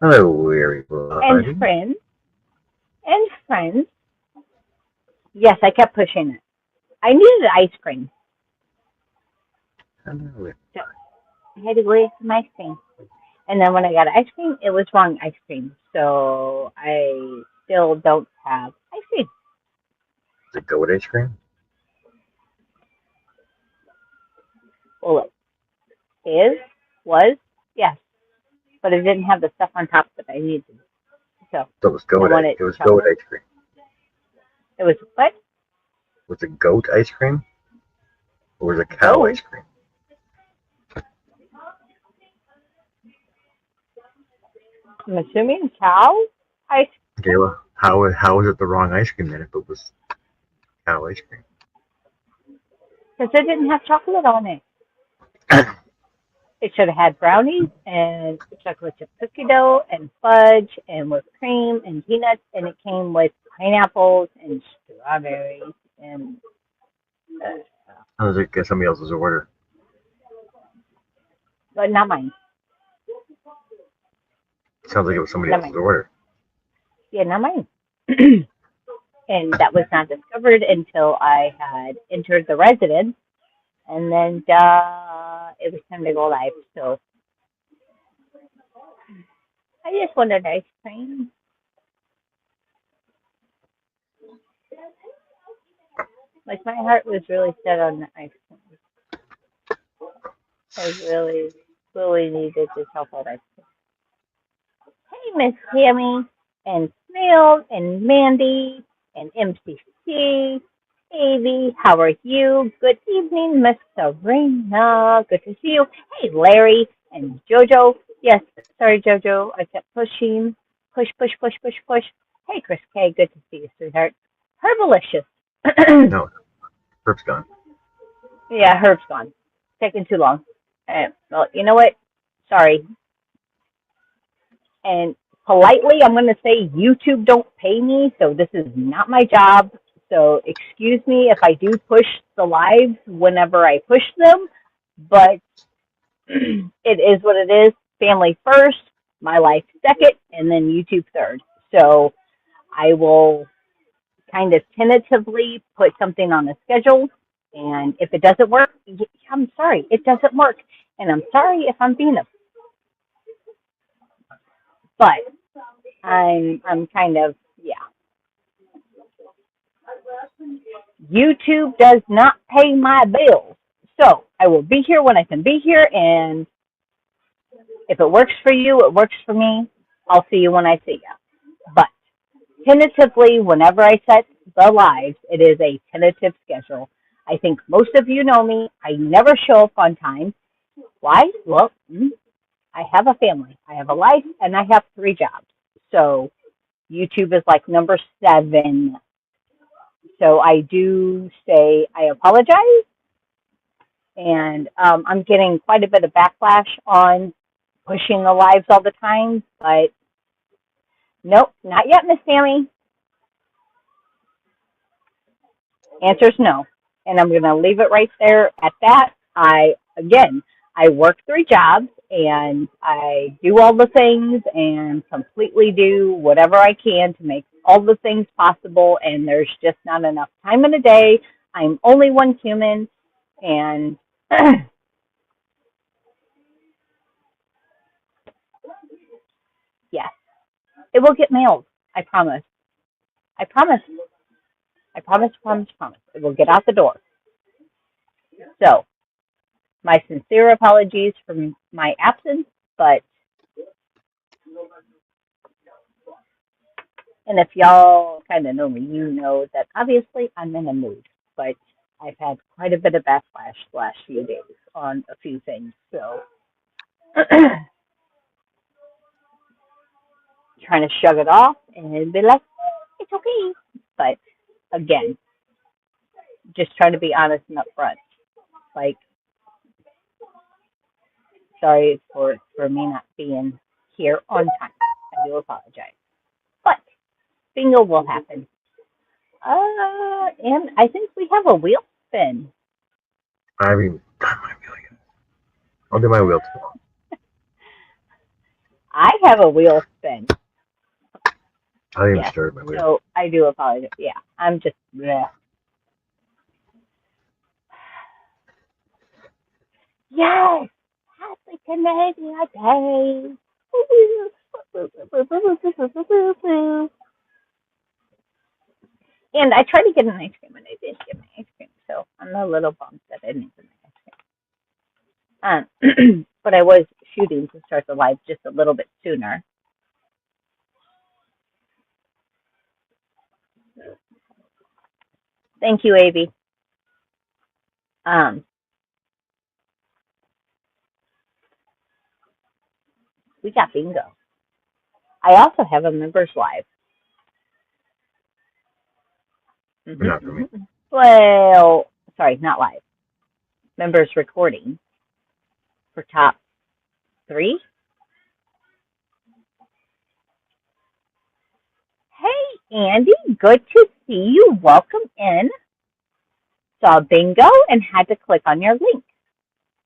Hello, weary and buddy. friends and friends. Yes, I kept pushing it. I needed ice cream, Hello. so I had to go get some ice cream. And then when I got ice cream, it was wrong ice cream, so I still don't have ice cream. The goat ice cream? Well, it is, was, yes, but it didn't have the stuff on top that I needed. So That was I goat ice. wanted It was goat chocolate. ice cream. It was what? Was it goat ice cream or was it cow Goat. ice cream? I'm assuming cow ice, Gayla, how is it the wrong ice cream then if it was cow ice cream? because it didn't have chocolate on it. It should have had brownies and chocolate chip cookie dough and fudge and whipped cream and peanuts, and it came with pineapples and strawberries and I was like somebody else's order. but not mine, Sounds like it was somebody not else's mine. order. Yeah, not mine. And that was not discovered until I had entered the residence, and then it was time to go live. So I just wanted ice cream. Like my heart was really set on the ice cream. I really needed this chocolate ice cream. Hey, Miss Tammy, and Snail, and Mandy, and MCC, Avy, how are you? Good evening, Miss Serena. Good to see you. Hey, Larry, and JoJo. Yes, sorry, JoJo. I kept pushing. Push, push, push, push, push. Hey, Chris K. Good to see you, sweetheart. Herbalicious. No, Herb's gone. Yeah, Herb's gone. Taking too long. Well, you know what? Sorry. And politely, I'm going to say YouTube don't pay me, so this is not my job. So excuse me if I do push the lives whenever I push them, but it is what it is. Family first, my life second, and then YouTube third. So I will kind of tentatively put something on the schedule, and if it doesn't work, I'm sorry, it doesn't work, and I'm sorry if I'm being a, but I'm kind of, yeah. YouTube does not pay my bills. So I will be here when I can be here, and if it works for you, it works for me. I'll see you when I see you. But tentatively, whenever I set the lives, it is a tentative schedule. I think most of you know me. I never show up on time. Why? Well, I have a family, I have a life, and I have 3 jobs. So YouTube is like number 7. So I do say I apologize, and I'm getting quite a bit of backlash on pushing the lives all the time. But nope, not yet, Miss Sammy. Answer's no, and I'm going to leave it right there at that. I work 3 jobs, and I do all the things and completely do whatever I can to make all the things possible. And there's just not enough time in a day. I'm only one human, and yes, it will get mailed. I promise. I promise. I promise, promise, promise. It will get out the door. So, my sincere apologies for my absence, but, and if y'all kind of know me, you know that obviously I'm in a mood, but I've had quite a bit of backlash the last few days on a few things. So, trying to shrug it off and be like, it's okay. But again, just trying to be honest and upfront. Like, sorry for me not being here on time. I do apologize. But bingo will happen. And I think we have a wheel spin. I haven't even done my wheel yet. I'll do my wheel tomorrow. I have a wheel spin. I didn't Yes. start my wheel. So I do apologize. Yeah, I'm just. Bleh. Yes. Happy Canadian Day. And I tried to get an ice cream and I didn't get my ice cream, so I'm a little bummed that I didn't get my ice cream. But I was shooting to start the live just a little bit sooner. Thank you, Avi. We got bingo. I also have a members live. Not for me. Well, sorry, not live. Members recording for top 3. Hey, Andy, good to see you. Welcome in. Saw bingo and had to click on your link.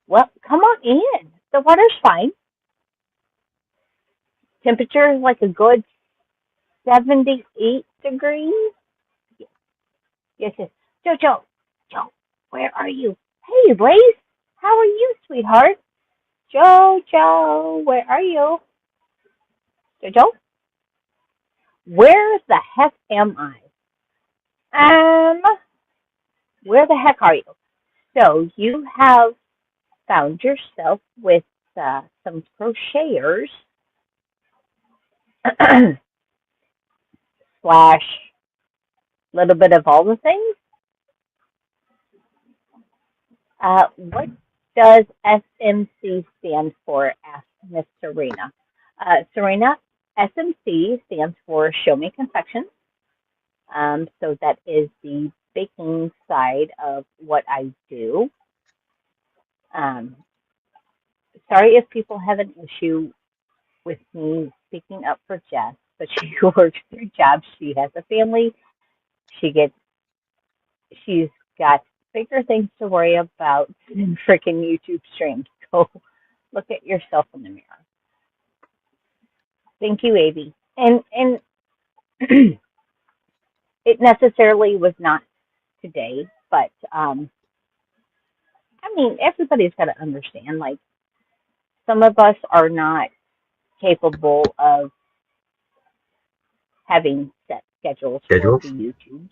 Well, come on in. The water's fine. Temperature is like a good 78 degrees. Yes, yes. Joe, where are you? Hey, Blaze, how are you, sweetheart? Joe, where are you? Joe? Where the heck am I? Where the heck are you? So you have found yourself with some crocheters slash little bit of all the things. What does SMC stand for? Asked Miss Serena. Serena, SMC stands for Show Me Confections. So that is the baking side of what I do. Sorry if people have an issue with me speaking up for Jess, but she works 3 jobs. She has a family. She's got bigger things to worry about than freaking YouTube streams. So look at yourself in the mirror. Thank you, Avi. And it necessarily was not today, but I mean, everybody's got to understand. Like, some of us are not capable of having set schedules for the YouTubes.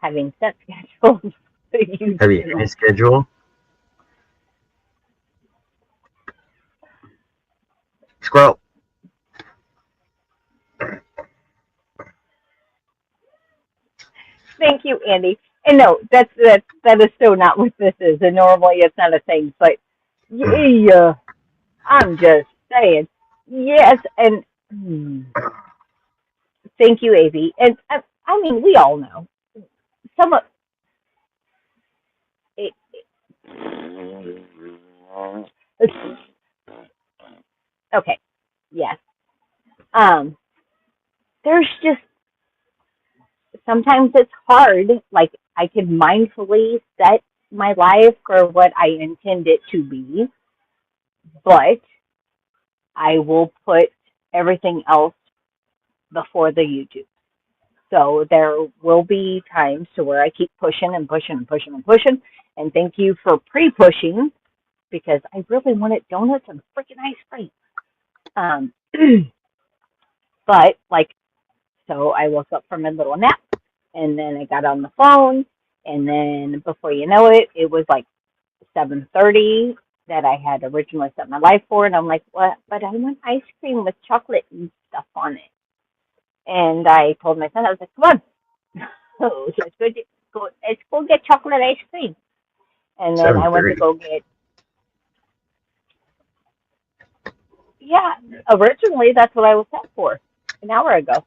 Having set schedules for the YouTube. Have you any schedule? Squirrel. Thank you, Andy. And no, that is so not what this is. And normally it's not a thing, but yeah, I'm just saying. Yes, and thank you, Avi. And I mean, we all know. Some of it, okay, yes. There's just sometimes it's hard. Like, I could mindfully set my life for what I intend it to be, but I will put everything else before the YouTube. So there will be times to where I keep pushing and pushing and pushing and pushing. And thank you for pre-pushing, because I really wanted donuts and freaking ice cream. But like, so I woke up from a little nap, and then I got on the phone, and then before you know it, it was like 7:30 that I had originally set my life for, and I'm like, what? But I want ice cream with chocolate and stuff on it. And I told my son, I was like, come on, let's go get chocolate ice cream. And then I went to go get, yeah, originally that's what I was set for an hour ago.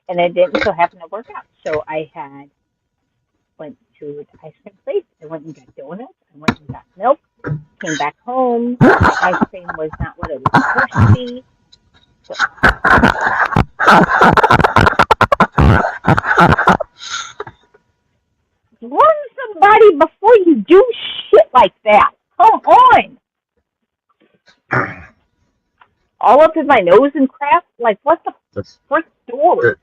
And it didn't so happen to work out. So I went to the ice cream place. I went and got donuts. I went and got milk. Came back home. The ice cream was not what it was supposed to be. So, warn somebody before you do shit like that. Come on. all up in my nose and crap. Like, what the That's frick door? that,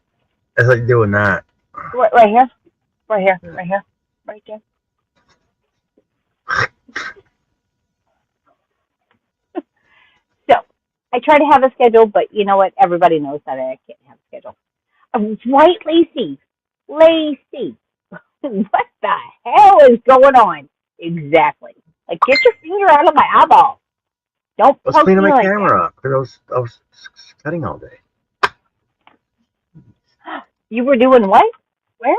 that's like doing that. Right here, right here, right here, right there. So, I try to have a schedule, but you know what? Everybody knows that I can't have a schedule. Right, Lacey? Lacey, what the hell is going on? Exactly. Like, get your finger out of my eyeball. Don't I was poke cleaning me my like camera because I was cutting all day. that. You were doing what? Where?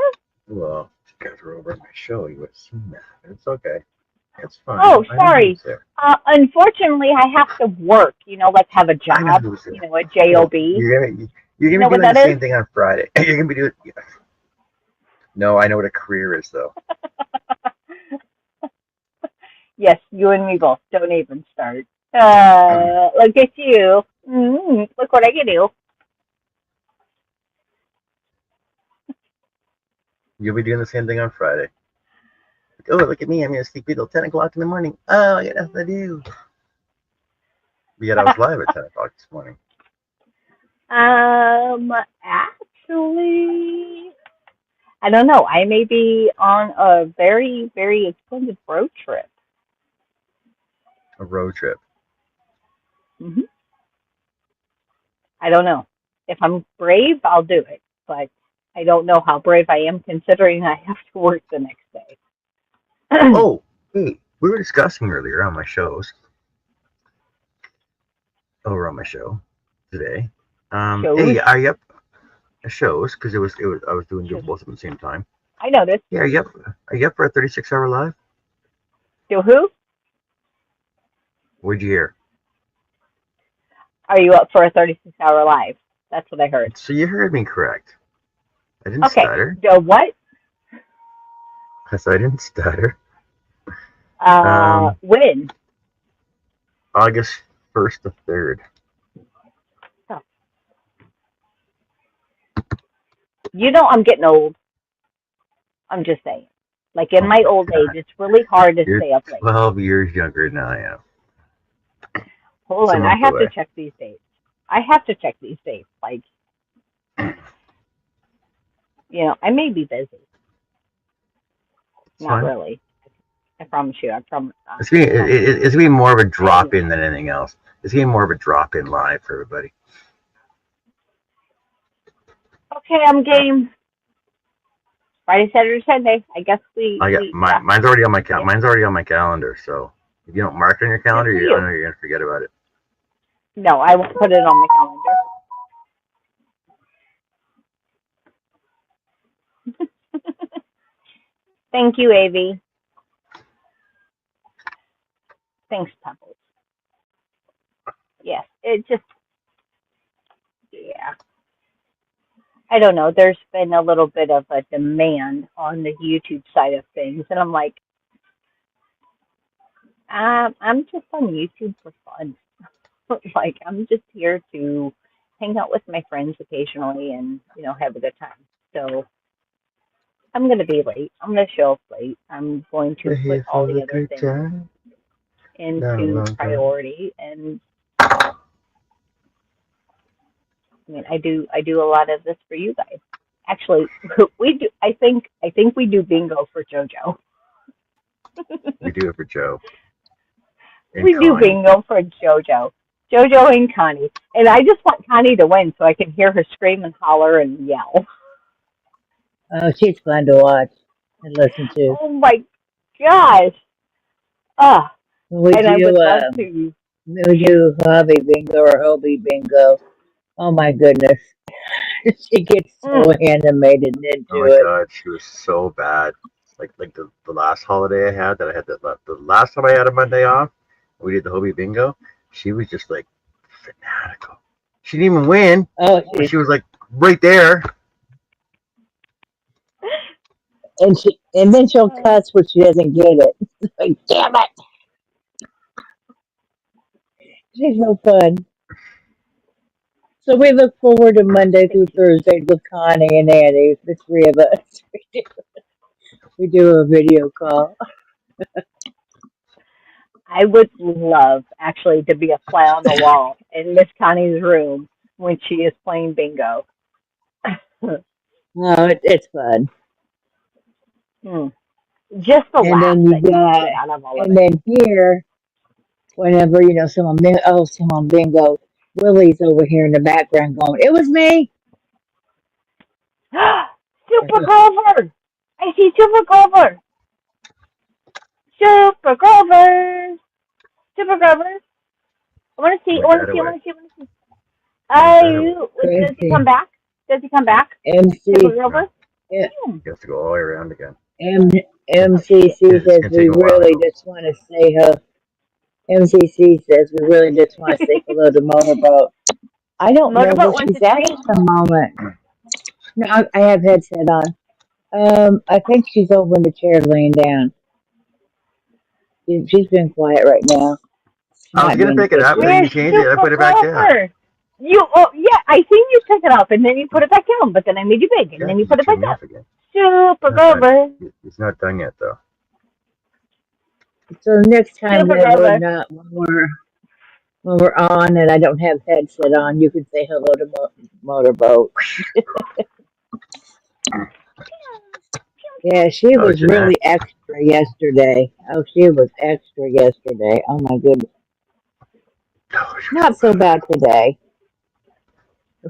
Well, if you guys were over at my show, you would have seen that. It's okay. It's fine. Oh, I know sorry. who's there. Unfortunately, I have to work. Like have a I know job. who's there. A job. You're You gonna know be what doing the that is? same thing on Friday. You're gonna be doing. No, I know what a career is though. Yes, you and me both. Don't even start. Look at you. Look what I can do. You'll be doing the same thing on Friday. Oh, look at me! I'm gonna sleep till 10 o'clock in the morning. Oh, I got nothing to do. Yet I was live at 10 o'clock this morning. Actually, I don't know. I may be on a very, very extended road trip. A road trip. hmm I don't know. If I'm brave, I'll do it. But I don't know how brave I am considering I have to work the next day. Oh, hey, we were discussing earlier on my shows. Over on my show today. Shows. Hey, are you up? Shows because it was I was doing both of them at the same time. I noticed. Yeah, are you up for a 36-hour live? Do who? What'd you hear? Are you up for a 36-hour live? That's what I heard. So you heard me correct. I didn't Okay. stutter. The what? Yes, I didn't stutter. When? August 1st to 3rd. Oh. I'm getting old. I'm just saying. Like in my old age, it's really hard to stay up late. 12 years younger than I am. Hold on, I have to check these dates. Like, I may be busy. It's Not fine. really. I promise you. I promise. It's gonna be more of a drop in than anything else. It's gonna be more of a drop in live for everybody. Okay, I'm game. Friday, Saturday, Sunday. I guess mine's already on my Mine's already on my calendar. So if you don't mark it on your calendar, I know you're gonna forget about it. No, I won't put it on my calendar. Thank you, Avi. Thanks, Pebbles. Yes, yeah. I don't know. There's been a little bit of a demand on the YouTube side of things, and I'm like, I'm just on YouTube for fun. Like, I'm just here to hang out with my friends occasionally and, have a good time. So I'm going to be late. I'm going to show up late. I'm going to put all the other things into priority. And I mean, I do a lot of this for you guys. Actually, we do. I think we do bingo for JoJo. We do it for Joe. We do bingo for JoJo and Connie. And I just want Connie to win so I can hear her scream and holler and yell. Oh, she's fun to watch and listen to. Oh my gosh. And I would love to. We do hobby bingo or hobby bingo. Oh my goodness. She gets so animated into it. Oh my god, she was so bad. Like the last holiday I had the last time I had a Monday off, we did the hobby bingo. She was just like fanatical. She didn't even win. Oh, she was like right there. And then she'll cuss when she doesn't get it. Like, damn it! She's no fun. So we look forward to Monday through Thursday with Connie and Annie, the three of us. We do a video call. I would love actually to be a fly on the wall in Miss Connie's room when she is playing bingo. No, it's fun. Hmm. Just the And laugh then you that you got, get out of all of and it. then here, whenever, someone bingo, Willie's over here in the background going, it was me. Super Grover! I see Super Grover! Super Grover! Super Grover! I want to see, Oh, I my want to dad see, I away. want to see, I want to see. Oh, my dad away. Does he come Chrissy, back? Does he come back? Super MC, Grover? No, eh, Hmm. he has to go all the way around again. M, Oh, shit. MCC It's says gonna take we him a while to really go. just want to say MCC says we really just want to say hello to Motorboat. I don't know where Motorboat wants she's a at treat. the moment. No, I have headset on. I think she's over in the chair laying down. She's been quiet right now. She's I was not gonna doing the pick it up, pictures. but then you Where's changed it and I Super put it back down. Grover? Yeah, I seen you pick it up and then you put it back down, but then I made you big and Yeah, then you because you put it back turned me down. off again. Super Not done. Grover. It's not done yet though. So next time Super that Grover. when we're on and I don't have headset on, you can say hello to Motorboat. Yeah, she Oh, was Jeanette. really extra yesterday. Oh, she was extra yesterday. Oh my goodness. Oh, she was so Not so bad. bad today.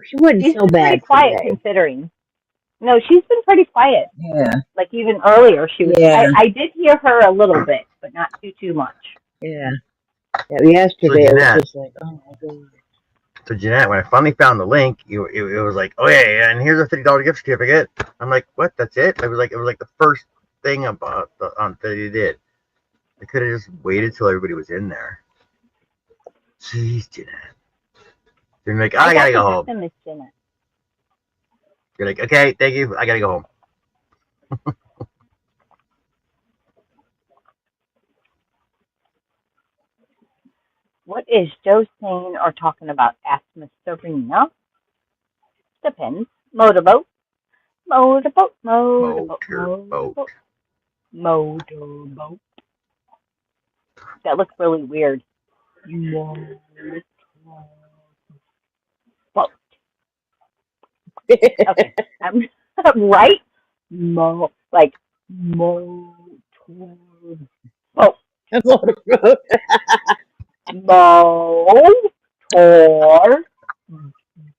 She wasn't She's so been pretty bad quiet today. considering. No, she's been pretty quiet. Yeah, Like even earlier she was yeah, I did hear her a little bit, but not too much. yeah. Yeah, So yesterday it was Jeanette, just like, oh my god. when I finally found the link, it was like, oh yeah, and here's a $50 gift certificate. I'm like, what? That's it? It was like the first thing about that he did. They could have just waited till everybody was in there. Jeez, Jeanette. They're like, oh, I gotta go home. Miss Jenna. You're like, okay, thank you. I gotta go home. What is Joe saying or talking about? Ask Miss Serena. Depends. Motorboat. Motorboat. Motorboat. Motorboat. Motorboat. Motorboat. That looks really weird. Motorboat. Okay. I'm right. Like motor. Oh, Motorboat. motor.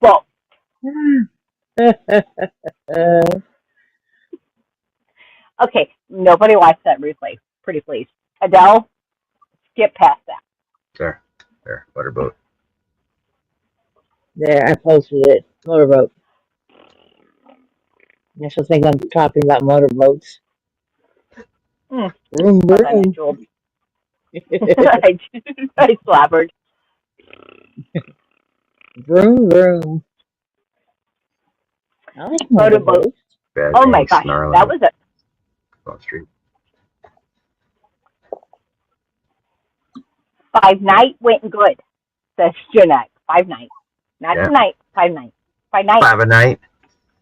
Boat. Okay. Nobody watched that replay. Pretty please. Adele, skip past that. There, motorboat. There, I posted it. Motorboat. I still think I'm talking about motorboats. Mm, Vroom, hold on, vroom. Jewel. I slabbered. Vroom, vroom. I like Motorboat. motorboats. Bad Oh my thing gosh, snarling that was a on the street. 5 night went good. Says Jeanette. 5 night. Not Yeah. tonight. 5 night. 5 night. 5 a night.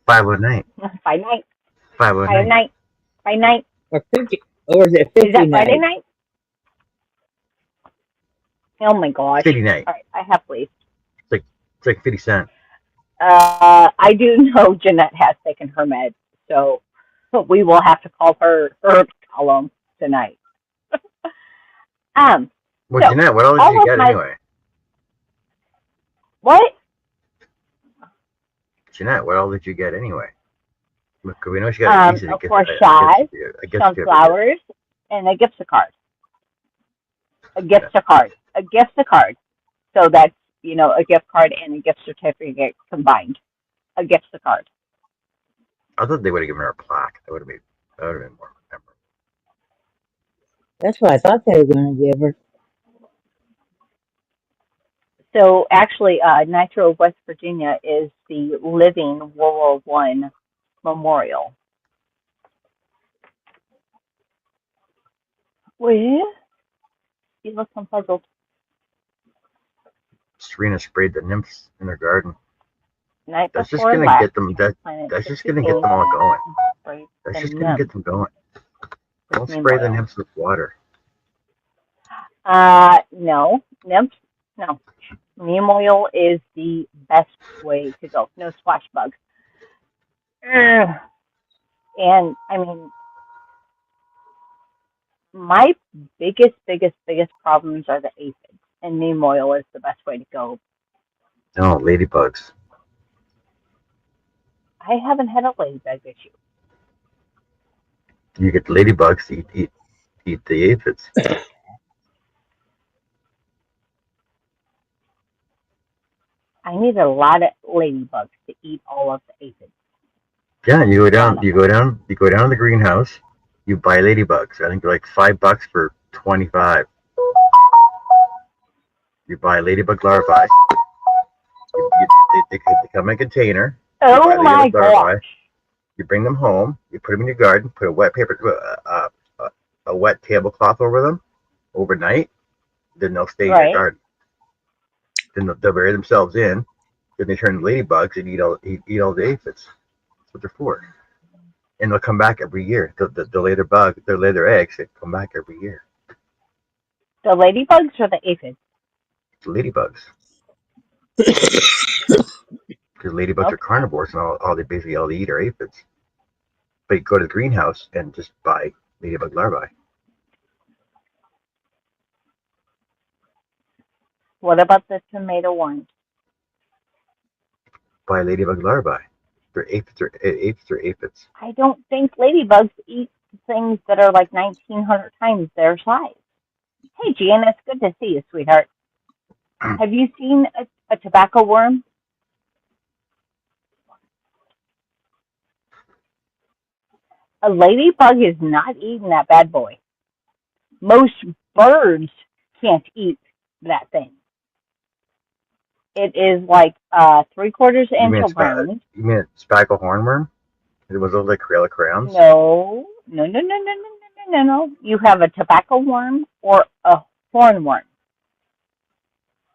5 a night. 5 night. 5 a 5 night. night. 5 night. Or 50, or is it Is 50 that Friday night? night? Oh my gosh. 50 night. All right, I have please. It's like 50 cents. I do know Jeanette has taken her meds, so we will have to call her column tonight. Well, So, Jeanette, what all did all you of get my anyway? what? Jeanette, what all did you get anyway? Because we know she got a Of course, Shy, a gift some certificate. flowers, and a gift card. A gift card. A gift card. So that's, a gift card and a gift certificate combined. A gift card. I thought they would have given her a plaque. That would have been more memorable. That's what I thought they were going to give her. So actually, Nitro, West Virginia is the living World War I memorial. Well, you look puzzled. Serena sprayed the nymphs in their garden. Night That's just before gonna last, get them. That's just gonna get them all going. That's just gonna get them going. Don't spray the nymphs with water. No, nymphs, no. Neem oil is the best way to go. No squash bugs. Ugh. And I mean, my biggest problems are the aphids, and neem oil is the best way to go. No, ladybugs. I haven't had a ladybug issue. You get ladybugs to eat the aphids. I need a lot of ladybugs to eat all of the aphids. Yeah, you go A lot down, of you them. go down, you go down to the greenhouse. You buy ladybugs. I think they're like $5 for 25. You buy ladybug larvae. They come in a container. You buy Oh my ladybug larvae. gosh. You bring them home. You put them in your garden. Put a wet paper, a wet tablecloth over them overnight. Then they'll stay in your Right. garden. Then they'll bury themselves in. Then they turn ladybugs and eat all the aphids. That's what they're for. And they'll come back every year. They'll lay their eggs. They come back every year. The ladybugs or the aphids? The ladybugs. Because ladybugs are Okay. carnivores and all they eat are aphids. But you go to the greenhouse and just buy ladybug larvae. What about the tomato ones? Buy ladybug larvae. They're aphids. I don't think ladybugs eat things that are like 1,900 times their size. Hey, Jan, it's good to see you, sweetheart. Have you seen a tobacco worm? A ladybug is not eating that bad boy. Most birds can't eat that thing. It is like 3/4 You inch mean around. you mean spackle hornworm? It was those like Crayola crayons. No, no, no, no, no, no, no, no, no. You have a tobacco worm or a hornworm,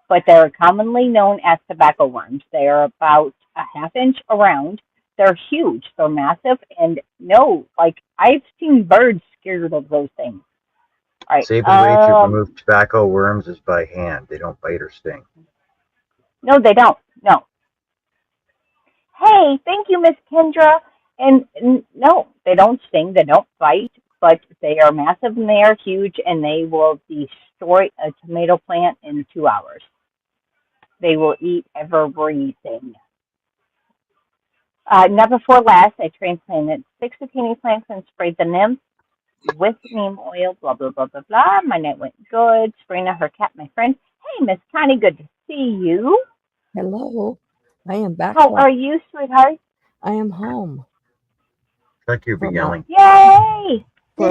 but they're commonly known as tobacco worms. They are about a 1/2 inch around. They're huge. They're massive, and no, like I've seen birds scared of those things. All right. Safest way to remove tobacco worms is by hand. They don't bite or sting. No, they don't. No. Hey, thank you, Miss Kendra. And no, they don't sting. They don't bite, but they are massive and they are huge, and they will destroy a tomato plant in 2 hours. They will eat everything. Not before last, I transplanted 6 zucchini plants and sprayed the nymphs with neem oil, blah, blah, blah, blah, blah. My night went good. Sabrina, her cat, my friend. Hey, Miss Connie, good to see you. Hello, I am back How home. are you, sweetheart? I am home Like you've for been a month. yelling. Yay! For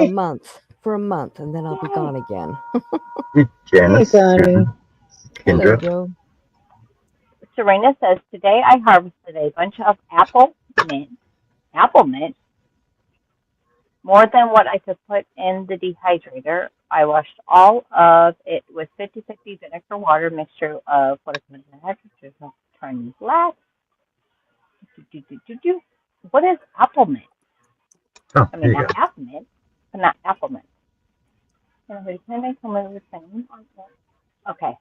a month, and then I'll be Yay! gone again. Hey, Janice, Connie. Susan, Hello, Kendra. Joe. Serena says, today I harvested a bunch of apple mint, more than what I could put in the dehydrator. I washed all of it with 50/50 vinegar water mixture of what is in the hydrogen, turn glass. What is apple mint? Oh, I there mean, you I go. have mint, but not apple mint. Okay.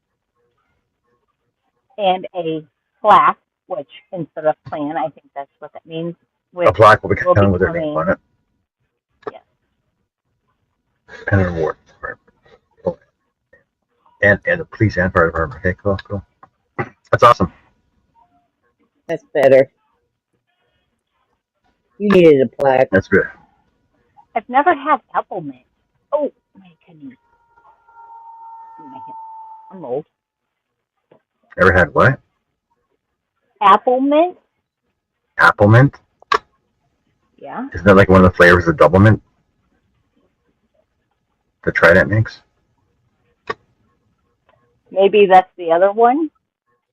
And a plaque, which instead of plan, I think that's what that means, A which plaque will be will be coming with their name coming. on it Yes. and a reward. And the police and fire department. Okay, cool. That's awesome. That's better. You needed a plaque. That's good. I've never had apple mint. Oh my goodness. I'm old. Ever had what? Apple mint? Apple mint? Yeah. Isn't that like one of the flavors of double mint? The Trident mix? Maybe that's the other one.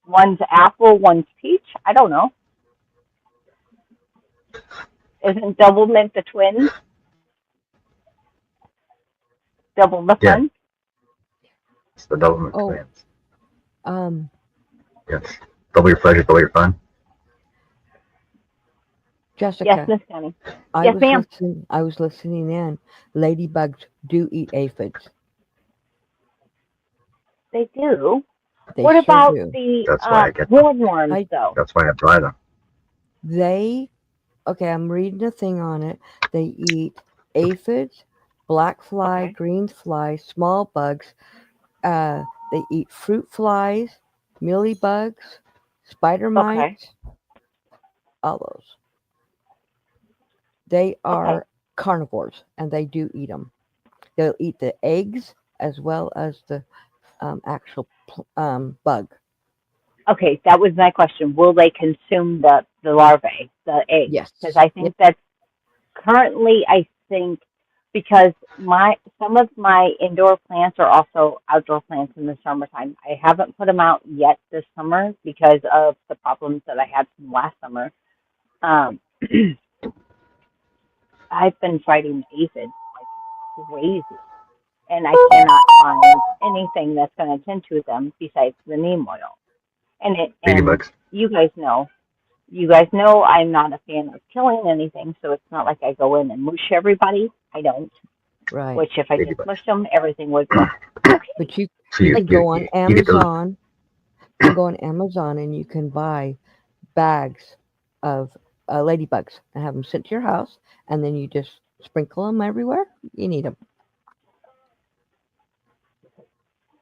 One's apple, one's peach. I don't know. Isn't double mint the twins? Double the Yeah. fun? It's the double mint Oh. twins. Um, Yes. Double your pleasure, double your fun. Jessica, Yes, Miss Connie. I Yes, was ma'am. I was listening in. Ladybugs do eat aphids. They do. They What sure about do. the That's why I get them. hornworms, though? That's why I buy them. Okay, I'm reading a thing on it. They eat aphids, black fly, Okay. green fly, small bugs. They eat fruit flies, mealybugs, spider Okay. mites, all those. They are carnivores, and they do eat them. They'll eat the eggs as well as the actual bug. Okay, that was my question. Will they consume the larvae, the eggs? Yes. Because I think that's currently, I think, because some of my indoor plants are also outdoor plants in the summertime. I haven't put them out yet this summer because of the problems that I had from last summer. I've been fighting aphids like crazy, and I cannot find anything that's going to tend to them besides the neem oil. And Ladybugs. you guys know I'm not a fan of killing anything, so it's not like I go in and mush everybody. I don't. Right. Which if I just Ladybugs. mushed them, everything would go. Okay. But you So you, can go on you get those. Amazon. You can go on Amazon and you can buy bags of ladybugs and have them sent to your house, and then you just sprinkle them everywhere you need them.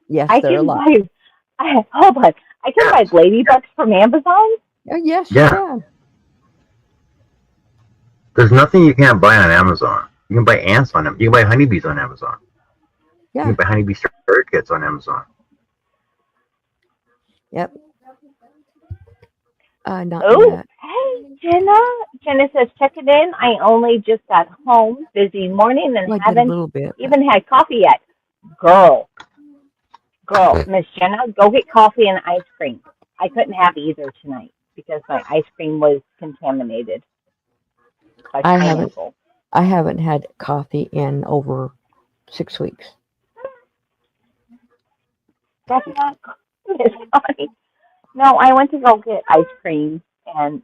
Yes, I they're can alive. hold on. I can buy ladybugs from Amazon. Yes, Yeah. you can. There's nothing you can't buy on Amazon. You can buy ants on them. You can buy honeybees on Amazon. You Yeah. can buy honeybee starter kits on Amazon. Yep. Not Oh, yet. hey, Jenna. Jenna says, check it in. I only just got home. Busy morning and Well, I did a haven't little bit. even had coffee yet. Girl, Miss Jenna, go get coffee and ice cream. I couldn't have either tonight because my ice cream was contaminated by I haven't. pineapple. I haven't had coffee in over 6 weeks. That's not Miss Connie. No, I went to go get ice cream, and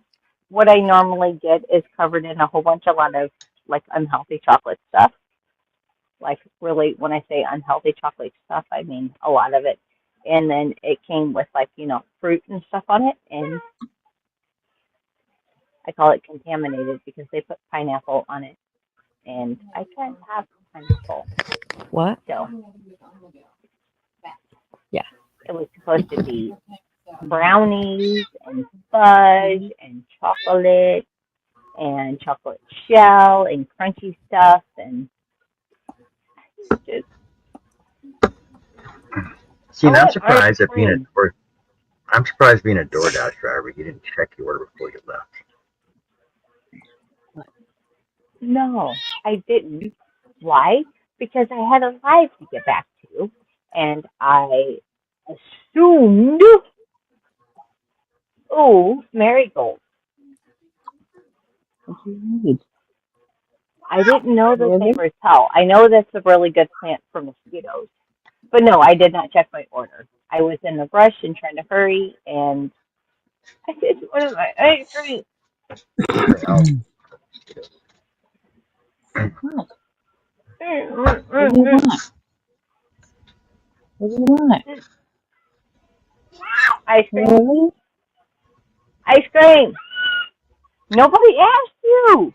what I normally get is covered in a whole bunch of lot of like unhealthy chocolate stuff. Like really, when I say unhealthy chocolate stuff, I mean a lot of it. And then it came with like fruit and stuff on it, and I call it contaminated because they put pineapple on it, and I can't have pineapple. What? So Yeah. it was supposed to be brownies and fudge and chocolate shell and crunchy stuff and just See, and I I'm want ice surprised being cream. a DoorDash driver, you didn't check your order before you left. No, I didn't. Why? Because I had a live to get back to, and I assumed, marigolds. What do you need? I didn't know that they Really? were tell. I know that's a really good plant for mosquitoes. But no, I did not check my order. I was in a rush and trying to hurry, and I didn't order my ice cream. What? What do you want? What do you want? Ice cream. Really? Ice cream. Nobody asked you.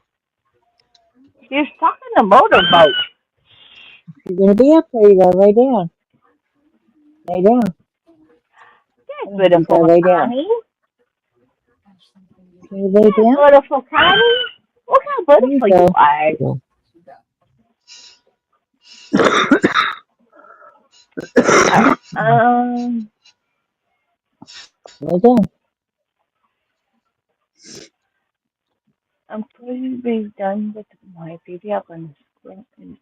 You're stuck in the motorboat. You're gonna be up there. You gotta lay down. Lay down. That's You gotta beautiful, lay down. Connie. Can you lay down? Beautiful, Connie. Look how beautiful you are. Lay down. I'm pretty done with my baby. I'm going to squint and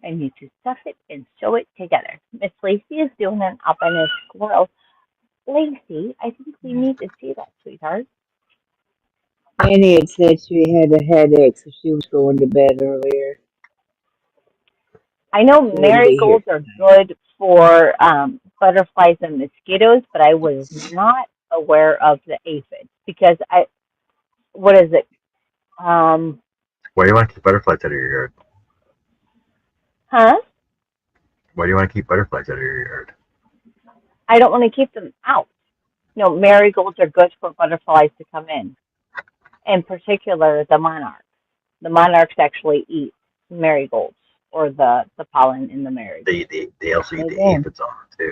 I need to stuff it and sew it together. Miss Lacey is doing an alpinist squirrel. Lacey, I think we need to see that, sweetheart. Annie had said she had a headache, so she was going to bed earlier. I know She wouldn't be here marigolds are tonight. good for butterflies and mosquitoes, but I was not aware of the aphids because what is it? Why do you want the butterflies out of your yard? Huh? Why do you want to keep butterflies out of your yard? I don't want to keep them out. No, marigolds are good for butterflies to come in particular the monarch. The monarchs actually eat marigolds or the pollen in the marigolds. They also eat They the do. aphids on them too.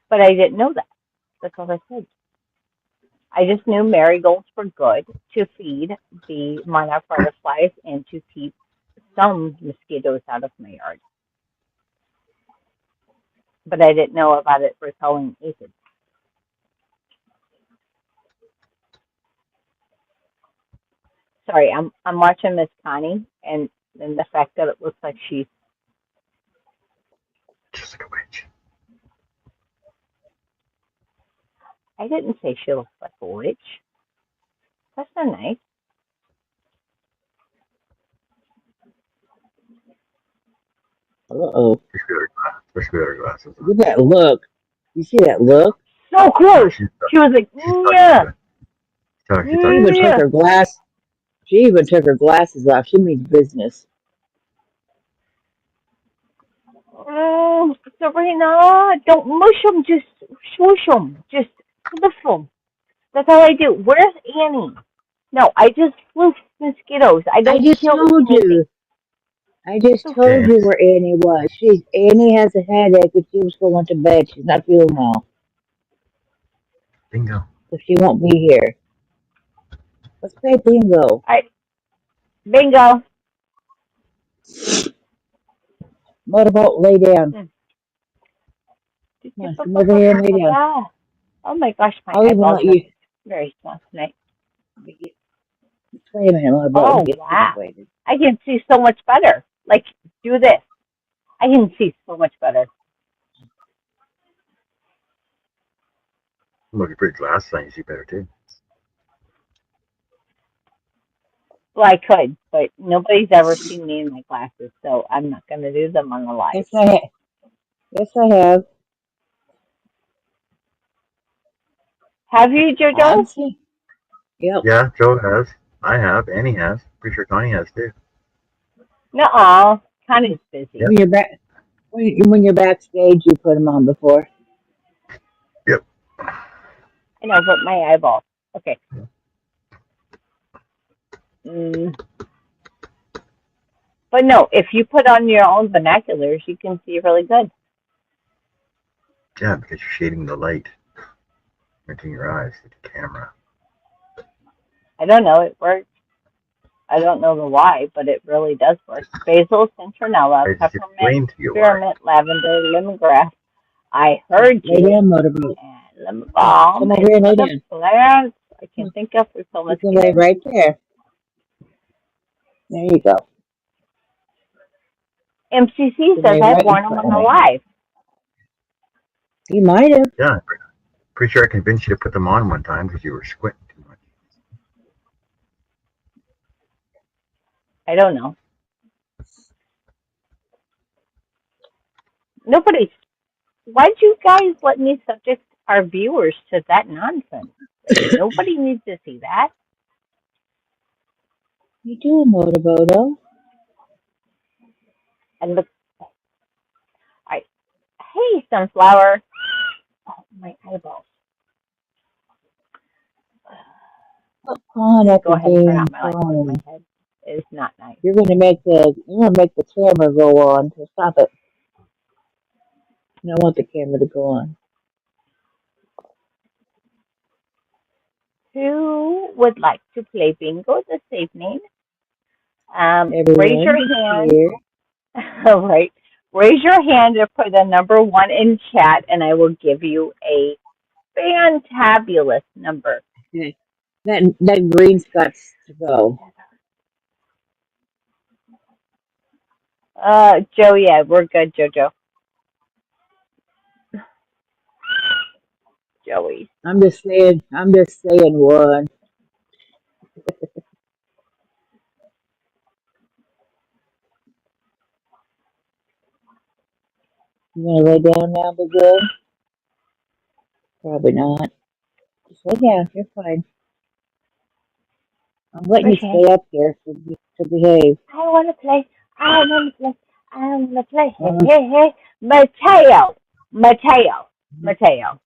But I didn't know that. That's all I said. I just knew marigolds were good to feed the monarch butterflies and to keep some mosquitoes out of my yard. But I didn't know about it repelling aphids. Sorry, I'm watching Miss Connie and the fact that it looks like she's Just like a witch. I didn't say she looks like a witch. That's not nice. Uh-oh. Especially with her glasses on. Look at that look. You see that look? So close. She's She was like, talking yeah, to She you. even yeah. took her glass. She even took her glasses off. She means business. Sabrina, don't mush them. Just swoosh them. Just flip them. That's all I do. Where's Annie? No, I just floof mosquitoes. I I don't just kill told anything. you. I just told Okay. you where Annie was. Annie has a headache and she was going to bed. She's not feeling well. Bingo. So she won't be here. Let's play bingo. All right, bingo. What about lay down? Hmm. Come on, come over here and lay down. Oh my gosh, my I'll even eyeballs let are you. very small tonight. Wait a minute. What about Oh get wow, situated? I can see so much better. Like do this. I can see so much better. Look, you put your glasses on, you see better too. Well, I could, but nobody's ever seen me in my glasses, so I'm not going to do them on the live. Yes, I have. Have you, JoJo? I've seen. Yep. Yeah, Joe has. I have. Annie has. Pretty sure Connie has too. Nuh-uh. Connie's busy. Yep. When you're backstage, you put them on before. Yep. I know, but my eyeballs. Okay. But no, if you put on your own binoculars, you can see really good. Yeah, because you're shading the light into your eyes with the camera. I don't know. It works. I don't know the why, but it really does work. Basil, citronella, I just peppermint, explained to you why. spearmint, lavender, lemongrass. I heard Lay you. down, motorboat. And lemon balm. Come over here and lay Other down. plants I can think of for so You can lay right there. There you go. MCC You says lay I've right in worn them front on of the me. live. You might have. Yeah, pretty sure I convinced you to put them on one time because you were squinting too much. I don't know. Nobody. Why'd you guys let me subject our viewers to that nonsense? Nobody needs to see that. You do, motorboat. And the hey, sunflower. Oh, my eyeballs. Come on, Go ahead and turn out my light. phone. My head is not nice. You're gonna make the camera go on. So stop it. I don't want the camera to go on. Who would like to play bingo this evening? Raise Everyone your hand. here. All right. Raise your hand or put the number 1 in chat, and I will give you a fantabulous number. Okay. That green's got to go. Joe, yeah, we're good, JoJo. Joey. I'm just saying one. You wanna lay down now, big girl? Probably not. Just lay down. You're fine. I'm letting you Okay. stay up here to behave. I want to play. I want to play. I want to play. Hey, hey, hey. Mateo. Mateo. Mateo.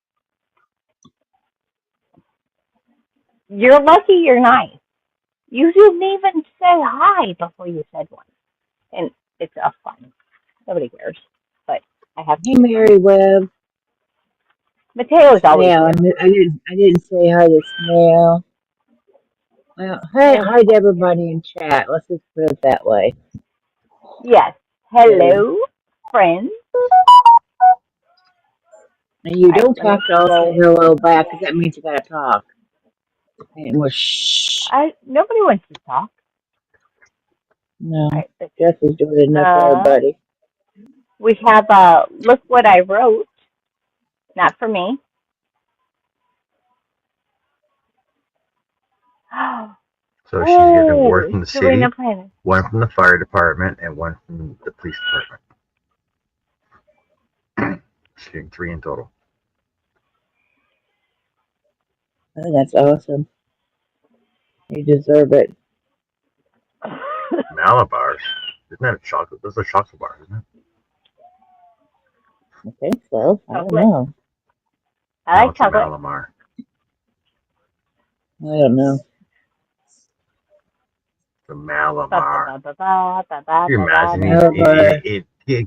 You're lucky you're nice. You didn't even say hi before you said one. And it's a fun. Nobody cares. But I have to Hey, say fun. Mary Webb. Mateo's always Snail. here. I didn't say hi to Snail. Well, hi, Mateo's hi to always here. everybody in chat. Let's just put it that way. Yes. So, Hello, friends. and you All right, don't let me talk to all say go. hello back because that means you gotta talk. And we're shh. Nobody wants to talk. No, All right, Jess is doing enough for uh, everybody. we have look what I wrote. Not for me. So she's getting an award Oh, from the Serena city, Planner. one from the fire department, and one from the police department. She's getting 3 in total. Oh, that's awesome. You deserve it. Malabars. Isn't that a chocolate? Those are chocolate bars, isn't it? I think so. I don't Chocolate. know. I No, like it's a chocolate. Malamar. I don't know. The Ba ba Malamar. ba ba ba ba ba Can you ba ba imagine ba ba. Never.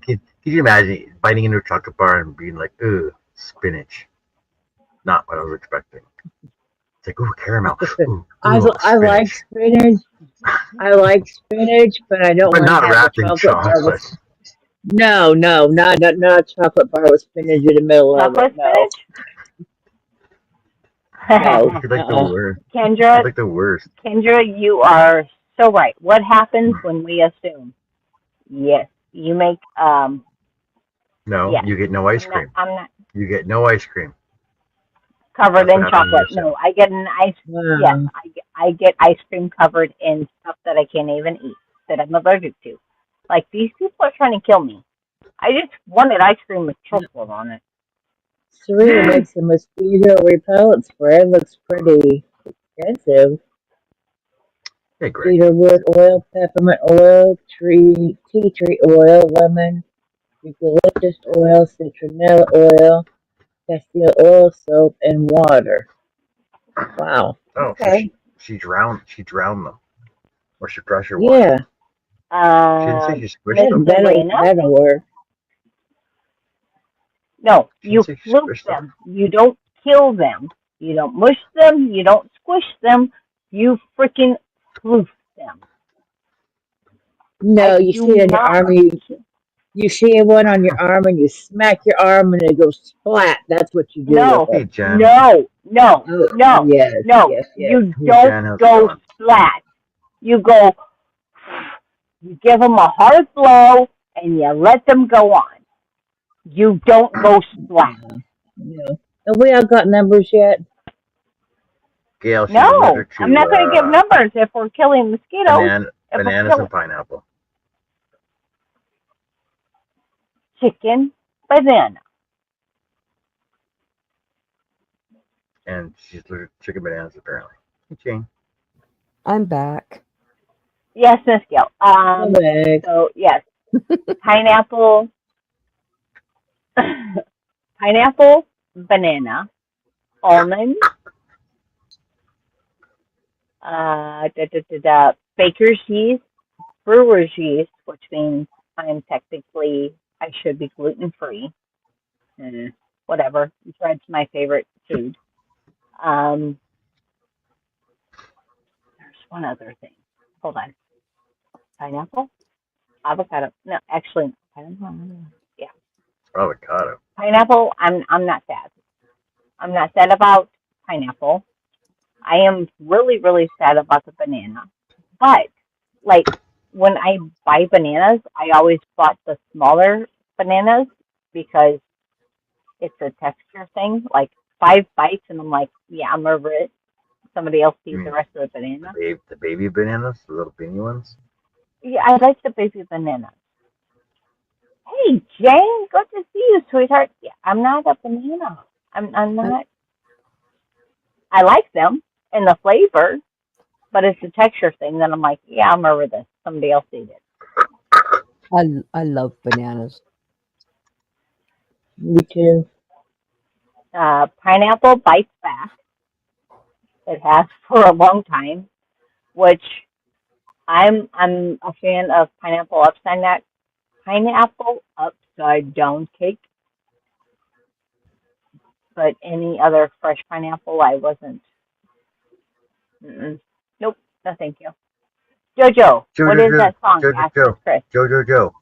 could you imagine biting into a chocolate bar and being like, "Ooh, spinach"? Not what I was expecting. It's like, "Ooh, caramel." Ooh, I like spinach. spinach. I like spinach, but I don't But want to not have a wrapped in chocolate bar with. chocolate. No, no, not a chocolate bar with spinach in the middle of it. Chocolate No, no. You're like the worst. You're Kendra, like the worst. Kendra, you are so right. What happens when we assume? Yes, you make No, yes. you get no ice cream. I'm not You get no ice cream. covered That's what in happens when you chocolate. No, assume. I get an ice. Yes, Wow. I get ice cream covered in stuff that I can't even eat that I'm allergic to. Like these people are trying to kill me. I just wanted ice cream with chocolate on it. Serena makes a mosquito repellent spray. Looks pretty expensive. Hey, Greg. Cedarwood oil, peppermint oil, tea tree oil, lemon, eucalyptus oil, citronella oil, castile oil, soap, and water. Wow. Oh, so Okay. she drowned them, or she pressure washed Yeah, them. She didn't say she squished Miss them. Serena. that'll work. No, She didn't you say she flute squished them. them. You don't kill them. You don't mush them. You don't squish them. You freaking floof them. No, I you do see it on your not. arm, you see one on your arm and you smack your arm and it goes splat. That's what you do with No, Hey, them. Jen. no, no, Oh, no, yes, no. yes, yes. You Hey, don't Jen. How's it go going? splat. You go. You give them a hard blow and you let them go on. You don't go splat. No. Have we all got numbers yet? Gail, she's No, allergic I'm to not going to give numbers if we're killing mosquitoes. If we're bananas killing and pineapple. chicken, banana. And she's allergic to chicken bananas, apparently. Hey, Jane. I'm back. Yes, Miss Gill. Correct. So yes, pineapple, pineapple, banana, almond, baker's yeast, brewer's yeast, which means I'm technically I should be gluten free. Whatever. Bread's my favorite food. Um, there's one other thing. Hold on. Pineapple, avocado. No, actually, yeah, Avocado. pineapple. I'm not sad. I'm not sad about pineapple. I am really, really sad about the banana. But like when I buy bananas, I always bought the smaller bananas because it's a texture thing. Like 5 bites, and I'm like, yeah, I'm over it. Somebody else You eat the mean rest of the banana. the baby bananas, the little beanie ones? Yeah, I like the baby banana. Hey, Jane, good to see you, sweetheart. Yeah, I'm not a banana. I'm I'm, not. I like them and the flavor, but it's a texture thing. Then I'm like, yeah, I'm over this. Somebody else eat it. I love bananas. Me too. Pineapple bites back. It has for a long time, which I'm a fan of pineapple upside down cake, but any other fresh pineapple I wasn't. Mm-mm. Nope, no thank you. Jojo, what is Jojo, that song? Jojo, Ask Jojo, Chris. Jojo, Joe,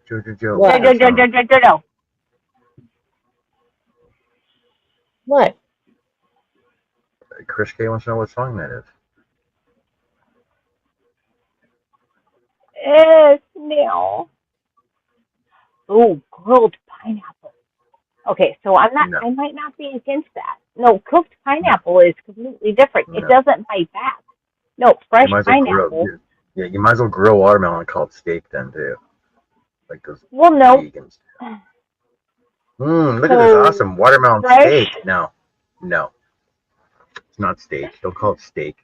Jojo, Joe. What's What? Jojo, that song? Jojo, Jojo. What? Chris K wants to know what song that is. Snail. Ooh, grilled pineapple. Okay, so No, I might not be against that. No, cooked no, pineapple is completely different. It no. doesn't bite back. No, You fresh might as well grill. pineapple. Yeah, you might as well grill watermelon and call it steak then too. Like those Well, no. vegans. Look at this So awesome watermelon fresh steak. No, no, it's not steak. Don't call it steak.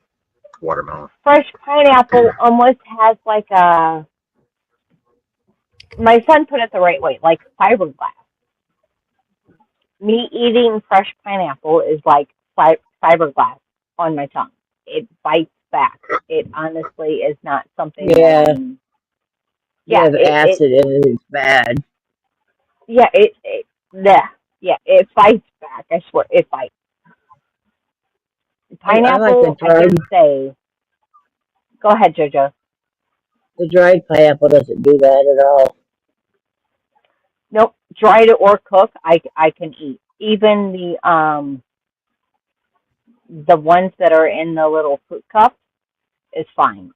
Watermelon. fresh pineapple almost has like a. My son put it the right way, like fiberglass. Me eating fresh pineapple is like fiberglass on my tongue. It bites back. It honestly is not something that Yeah, I'm. you Yeah, have acid in it. It's bad. yeah, it fights back. I swear, it bites. I like Pineapple, I can say. Go ahead, Jojo. the dried pineapple doesn't do that at all. Nope, dried or cooked, I can eat. Even the ones that are in the little fruit cups is fine.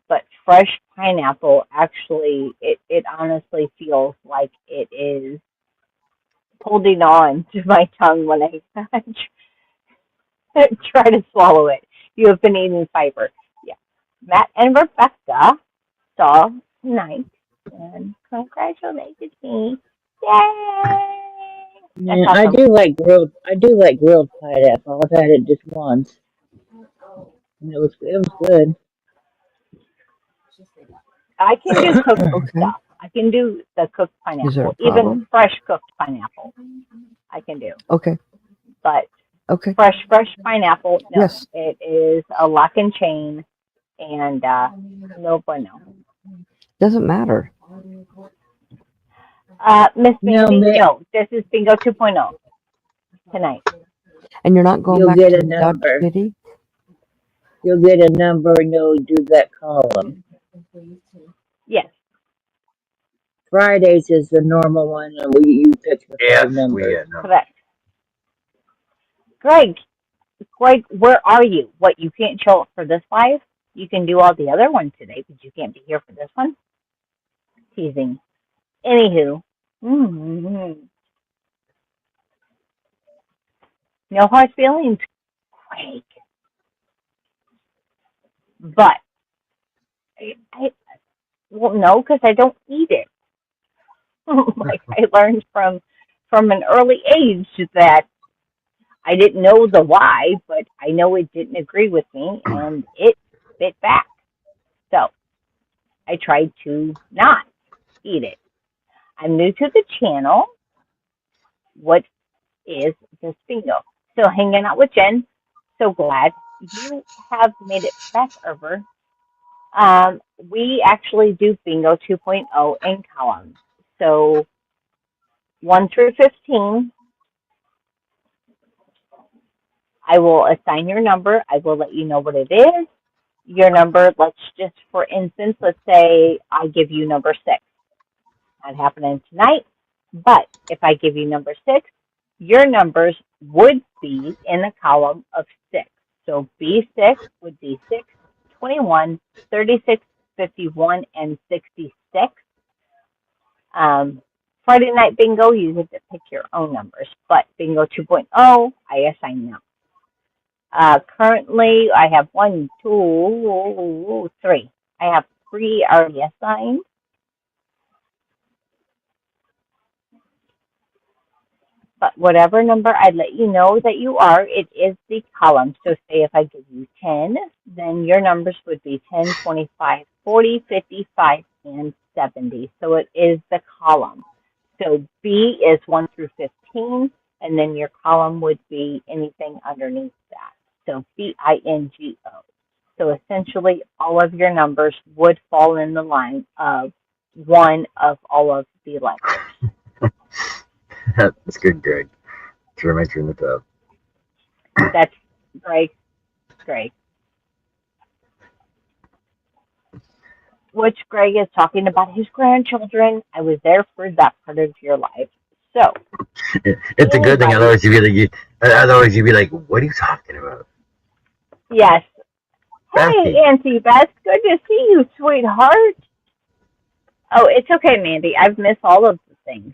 But fresh pineapple, actually, it honestly feels like it is holding on to my tongue when I try to swallow it. You have been eating fiber. Yeah. Matt and Rebecca saw tonight, and congratulated me. Yay! That's Yeah, awesome. I do like grilled pineapple. I've had it just once, and it was good. I can do cooked Okay. stuff. I can do the cooked Is there a pineapple, even problem? fresh cooked pineapple. I can do, Okay. but Okay. fresh pineapple, no. Yes. It is a lock and chain, and no bueno. Doesn't matter. Miss No, Mandy, no. This is Bingo 2.0 tonight. And you're not going you'll back get to a the Dodge number. City? You'll get a number, and you'll do that column. Yes, Fridays is the normal one, and you pick the 5 Yes, we numbers. know. correct. Greg, where are you? What, you can't show up for this live? You can do all the other ones today, but you can't be here for this one? Teasing. Anywho, no hard feelings, Greg. But, well, no, because I don't eat it. Like I learned from an early age that I didn't know the why, but I know it didn't agree with me, and it bit back. So I tried to not eat it. I'm new to the channel. What is this bingo? So hanging out with Jen. So glad you have made it back over. We actually do bingo 2.0 in columns. So 1 through 15, I will assign your number. I will let you know what it is. Your number, let's just, for instance, let's say I give you number 6. Not happening tonight. But if I give you number 6, your numbers would be in the column of 6. So B6 would be 6, 21, 36, 51, and 66. Friday night bingo, you get to pick your own numbers. But bingo 2.0, I assign them. Currently, I have 1, 2, 3. I have 3 already assigned. But whatever number I let you know that you are, it is the column. So say if I give you 10, then your numbers would be 10, 25, 40, 55, and 70. So it is the column. So B is 1 through 15, and then your column would be anything underneath that. So BINGO. So essentially, all of your numbers would fall in the line of one of all of the letters. That's good, Greg. Termites are in the tub. That's great, great. Which Greg is talking about his grandchildren. I was there for that part of your life. So, It's a good thing. anybody, Otherwise, you'd be like, what are you talking about? yes. Hey, Bessie. Auntie Beth, good to see you, sweetheart. Oh, it's okay, Mandy. I've missed all of the things.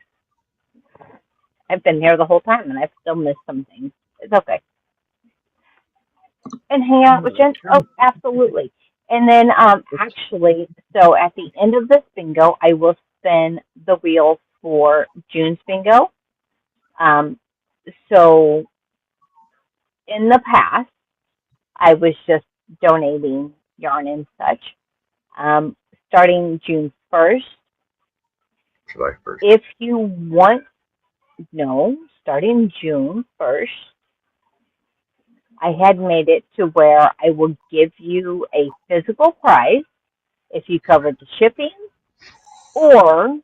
I've been here the whole time, and I've still missed some things. It's okay. And hang out with Jen? Oh, absolutely. And then, actually, so at the end of this bingo, I will spin the wheel for June's bingo. Um, so in the past, I was just donating yarn and such. Starting June 1st, July 1st. if you want, no, starting June 1st, I had made it to where I will give you a physical prize if you cover the shipping, or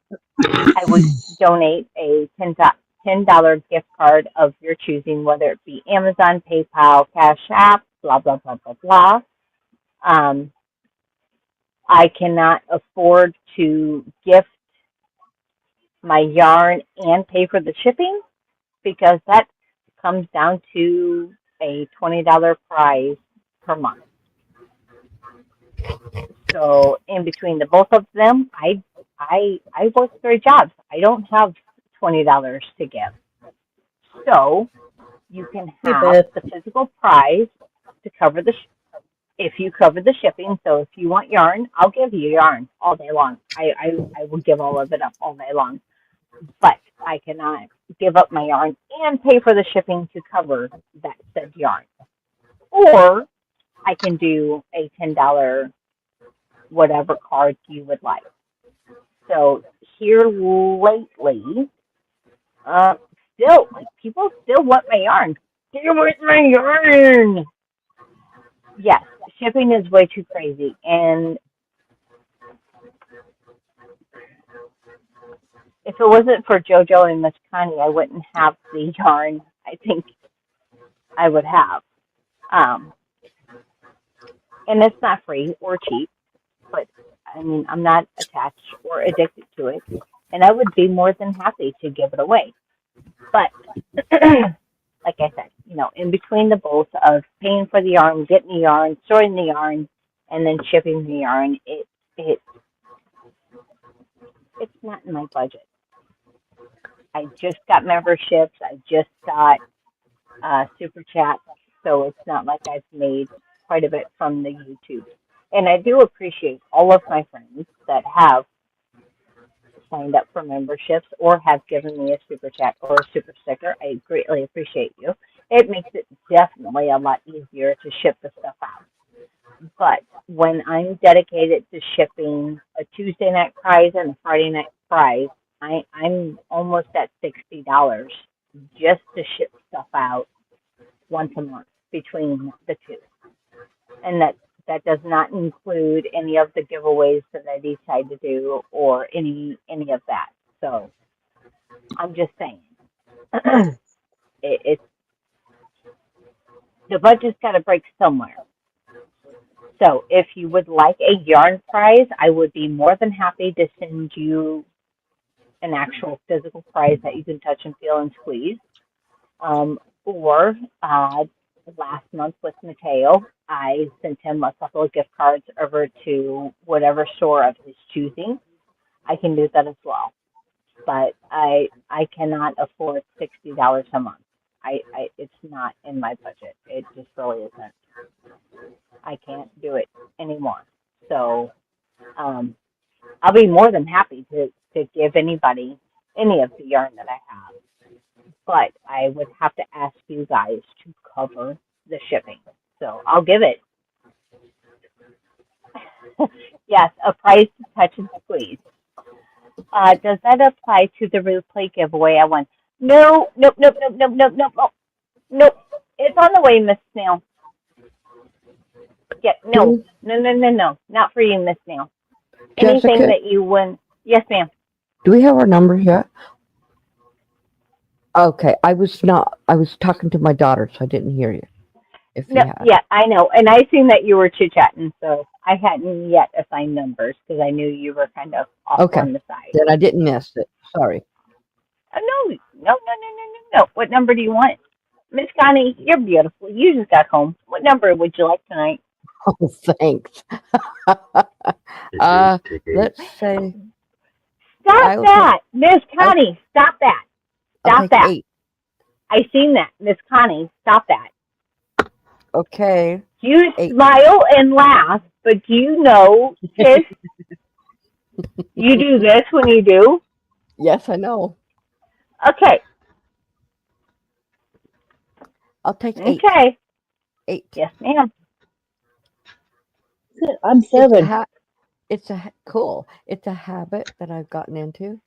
I would donate a $10 gift card of your choosing, whether it be Amazon, PayPal, Cash App, blah, blah, blah, blah, blah. I cannot afford to gift my yarn and pay for the shipping because that comes down to a $20 prize per month. So in between the both of them, I work 3 jobs. I don't have $20 to give. So you can have the physical prize to cover if you cover the shipping. So if you want yarn, I'll give you yarn all day long. I will give all of it up all day long. But I cannot give up my yarn and pay for the shipping to cover that said yarn. Or I can do a $10 whatever card you would like. So here lately, still, like, people still want my yarn. They want my yarn. Yes, shipping is way too crazy. And if it wasn't for JoJo and Miss Connie, I wouldn't have the yarn I think I would have. And it's not free or cheap, but I mean, I'm not attached or addicted to it. And I would be more than happy to give it away. But like I said, in between the both of paying for the yarn, getting the yarn, storing the yarn, and then shipping the yarn, it's not in my budget. I just got memberships. I just got super chat, so it's not like I've made quite a bit from the YouTube. And I do appreciate all of my friends that have signed up for memberships or have given me a super chat or a super sticker. I greatly appreciate you. It makes it definitely a lot easier to ship the stuff out. But when I'm dedicated to shipping a Tuesday night prize and a Friday night prize, I'm almost at $60 just to ship stuff out once a month between the two. And that does not include any of the giveaways that I decide to do or any of that. So I'm just saying, it's the budget's got to break somewhere. So if you would like a yarn prize, I would be more than happy to send you an actual physical prize that you can touch and feel and squeeze. Or last month with Mateo, I sent him a couple of gift cards over to whatever store of his choosing. I can do that as well. But I cannot afford $60 a month. It's not in my budget. It just really isn't. I can't do it anymore. So I'll be more than happy to give anybody any of the yarn that I have. But I would have to ask you guys to cover the shipping. So I'll give it. Yes, a price to touch and squeeze. Does that apply to the replay giveaway I won? No, nope, nope, nope, nope, nope, nope, nope, nope. It's on the way, Miss Snail. Yeah, no, Do no, no, no, no, not for you, Miss Snail. we, Anything Jessica, that you win. Yes, ma'am. do we have our numbers yet? Okay, I was talking to my daughter, so I didn't hear you. If No, you had. yeah, I know, and I seen that you were chit chatting, so I hadn't yet assigned numbers because I knew you were kind of off Okay, on the side. then I didn't miss it. Sorry. No, no, no, no, no, no, no. What number do you want? Miss Connie, you're beautiful. You just got home. What number would you like tonight? Oh, thanks. Take eight. Take 8. Let's say Stop I'll take that, Miss Connie. Stop that. I'll Stop take that. 8. I seen that, Miss Connie. Stop that. Okay, You 8. smile and laugh, but do you know this? You do this when you do. Yes, I know. Okay. I'll take 8. Okay. 8. Yes, ma'am. I'm It's a 7. cool. It's a habit that I've gotten into.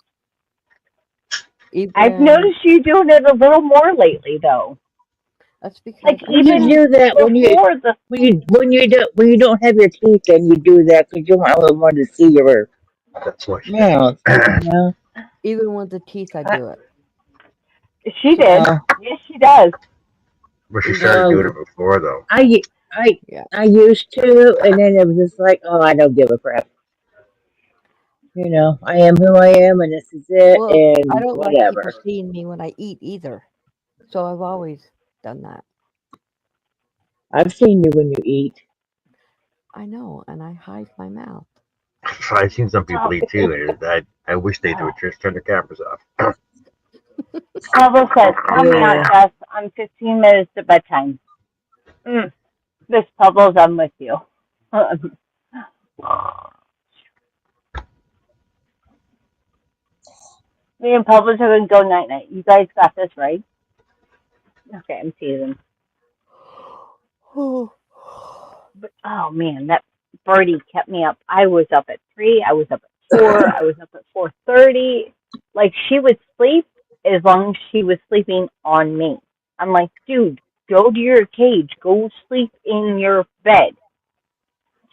I've Even noticed you doing it a little more lately, though. that's because Like I You even do that before the. when you don't have your teeth and you do that because you want everyone to see your That's why she does mouth. You know. even with the teeth I I, do it. She did. no, Yes, she does. But she started doing no. it before, though. I Yeah. I used to, and then it was just like, oh, I don't give a crap. You know, I am who I am, and this is it, Well, I and don't like people whatever. seeing me when I eat either. So I've always done that. I've seen you when you eat. I know, and I hide my mouth. I've seen some people Oh, eat too. And I wish they would just turn the cameras off. Pablo says, "Count me out, Yeah. Jess. I'm 15 minutes to bedtime." Miss Pebbles, I'm with you. Me and Pebbles are gonna go night night. You guys got this, right? Okay, I'm teasing. Oh, But oh man, that birdie kept me up. I was up at 3. I was up at 4. I was up at 4:30. Like she would sleep as long as she was sleeping on me. I'm like, dude, go to your cage. Go sleep in your bed.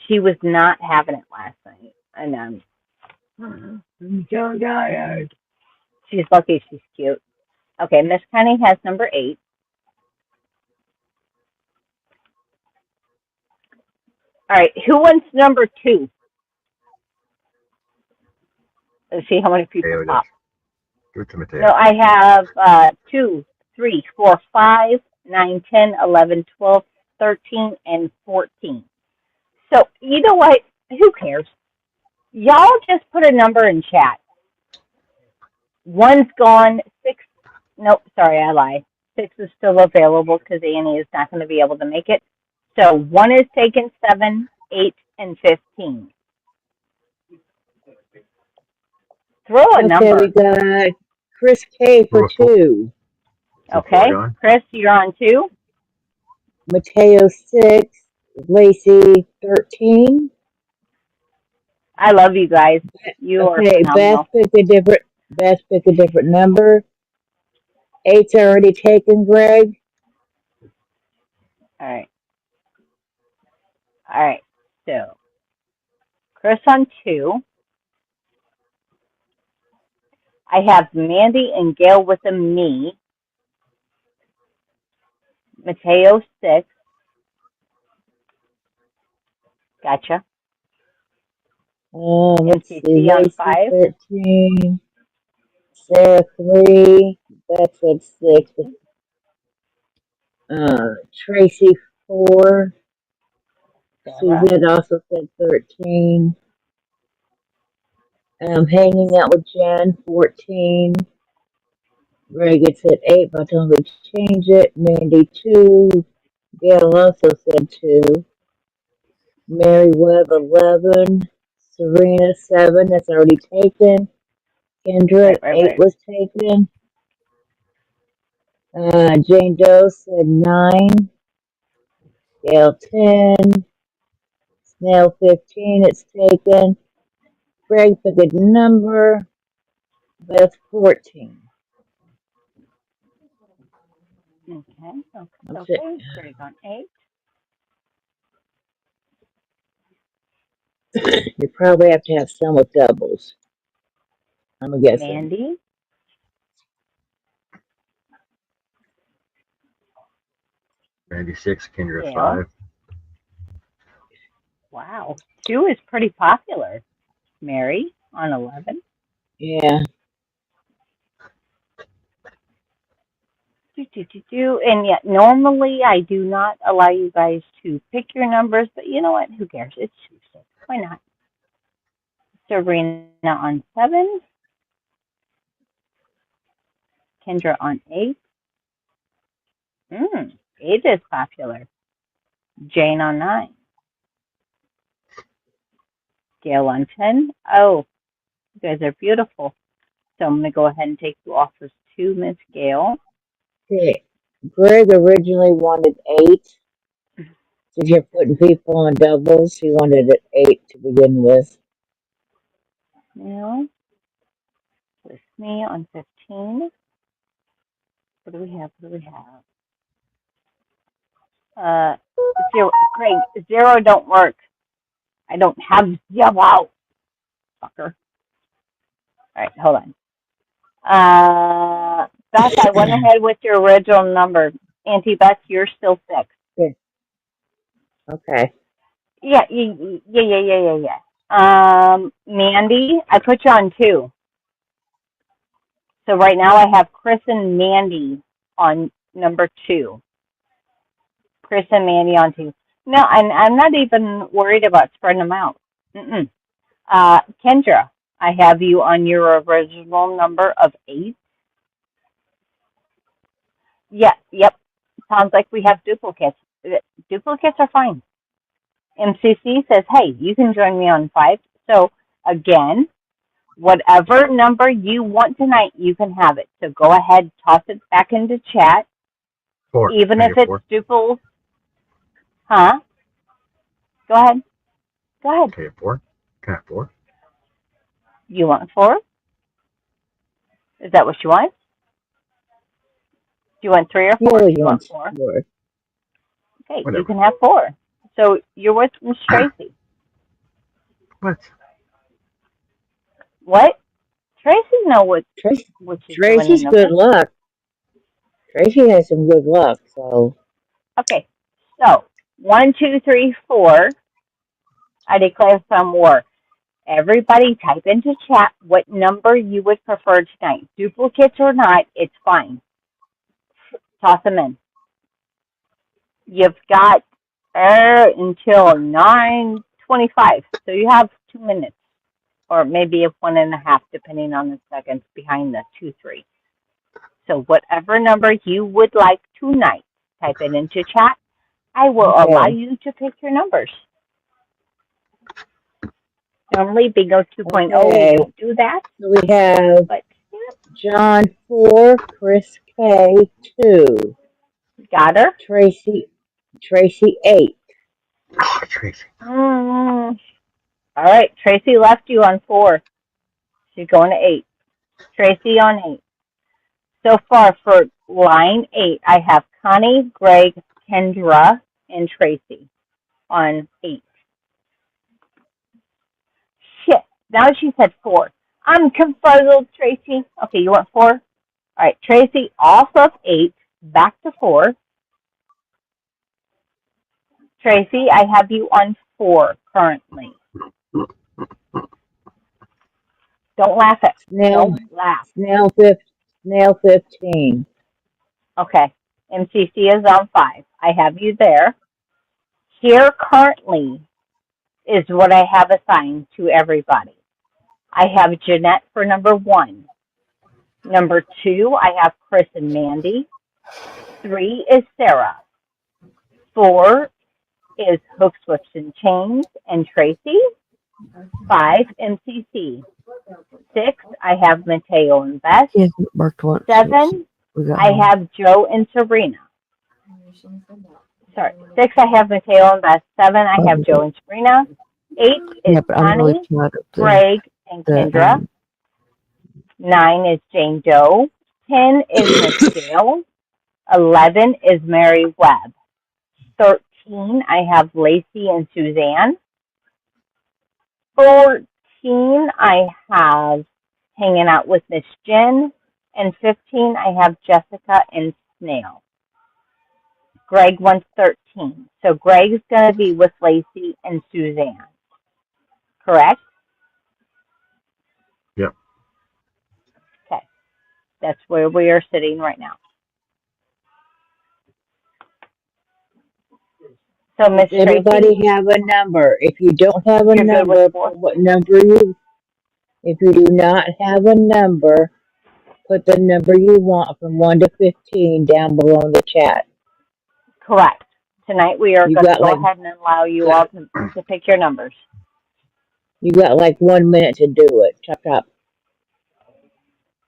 She was not having it last night, and I'm so tired. She's lucky she's cute. Okay, Miss Connie has number 8. All right, who wants number 2? Let's see how many people Mateo does. pop. Give it to No, Mateo. I have 2, 3, 4, 5, 9, 10, 11, 12, 13, and 14. So, you know what? Who cares? Y'all just put a number in chat. 1's gone. 6, nope, sorry, I lied. 6 is still available because Annie is not going to be able to make it. So 1 is taken, 7, 8, and 15. Throw a Okay, we number. got Chris K for 2, Okay, Chris, you're on 2. Mateo 6, Lacey 13. I love you guys. You are Okay, phenomenal. Beth pick a different number. 8's already taken, Greg. All right. All right. So, Chris on 2. I have Mandy and Gail with a me. Mateo 6. Gotcha. Let's see, MCC on Lacey 5. 13, Sarah 3, Beth said 6, Tracy 4, Sarah. Suzette also said 13, hanging out with Jen 14, Greg had said 8, but I told him to change it, Mandy 2, Gail also said 2, Mary Webb 11, Serena 7, that's already taken, Kendra Right. 8 was taken, Jane Doe said 9, Gail 10, Snail 15, it's taken. Greg pick a number. Beth 14. Okay. That's it. Okay. Greg on 8. You probably have to have some with doubles. I'm guessing. Mandy. Randy 6, Kendra Gail. 5. Wow. 2 is pretty popular. Mary on 11. Yeah. And yet, normally I do not allow you guys to pick your numbers, but you know what? Who cares? It's Tuesday. Why not? Sabrina on 7. Kendra on 8. 8 is popular. Jane on 9. Gail on 10. Oh, you guys are beautiful. So I'm going to go ahead and take you off as 2, Miss Gail. Okay. Greg originally wanted 8. If you're putting people on doubles, he wanted it 8 to begin with. Now, with me on 15. What do we have? 0. Craig, 0 don't work. I don't have 0. Fucker. All right, hold on. Beth, I went ahead with your original number. Auntie Beth, you're still 6. Yeah. Okay. Yeah. Mandy, I put you on 2. So right now I have Chris and Mandy on number 2. Chris and Mandy on 2. No, I'm not even worried about spreading them out. Kendra, I have you on your original number of 8. Yeah, yep. Sounds like we have duplicates. Duplicates are fine. MCC says, hey, you can join me on 5. So, again, whatever number you want tonight, you can have it. So go ahead, toss it back into chat. 4. Even if it's 4. duples. Huh? Go ahead. Okay, 4. Can I have 4? You want 4? Is that what you want? Do you want 3 or 4? Yeah, You want 4? Okay, Whatever. you can have 4. So you're with Miss Tracy. What? What? Tracy know what she's Tracy's doing. good luck. Tracy has some good luck, so. Okay, so 1, 2, 3, 4. I declare some war. Everybody type into chat what number you would prefer tonight. Duplicates or not, it's fine. Toss them in. You've got until 9:25, so you have 2 minutes, or maybe 1.5, depending on the seconds behind the 2, 3. So whatever number you would like tonight, type it into chat. I will allow you to pick your numbers. Normally, Bingo 2.0, we don't do that. So we have John 4, Chris K 2. Got her? Tracy 8. Oh, Tracy. All right, Tracy left you on 4. She's going to 8. Tracy on 8. So far for line 8, I have Connie, Greg, Kendra, and Tracy on 8. Shit, now she said 4. I'm confuzzled, Tracy. Okay, you want 4? All right, Tracy off of 8, back to 4. Tracy, I have you on 4 currently. Don't laugh at me. Don't laugh. Snail 15. Okay. MCC is on 5. I have you there. Here currently is what I have assigned to everybody. I have Jeanette for number 1. Number 2, I have Chris and Mandy. 3 is Sarah. 4 is Hooks, Whips, and Chains and Tracy. 5, MCC. 6, I have Mateo and Beth. 7, I have Joe and Sabrina. Sorry, 6, I have Mateo and Beth. 7, I have Joe and Sabrina. 8 is Connie, Greg, and Kendra. 9 is Jane Doe. 10 is Miss Gail. 11 is Mary Webb. 13, I have Lacey and Suzanne. 14, I have hanging out with Miss Jen. And 15, I have Jessica and Snail. Greg wants 13. So Greg's going to be with Lacey and Suzanne. Correct? Yep. Okay. That's where we are sitting right now. So Miss Does everybody Tracy, have a number? If you don't have a you're good with number, 4? put what number you. If you do not have a number, put the number you want from 1 to 15 down below in the chat. Correct. Tonight we are You going to got go like ahead and allow you all to pick your numbers. you got like 1 minute to do it. Chop chop.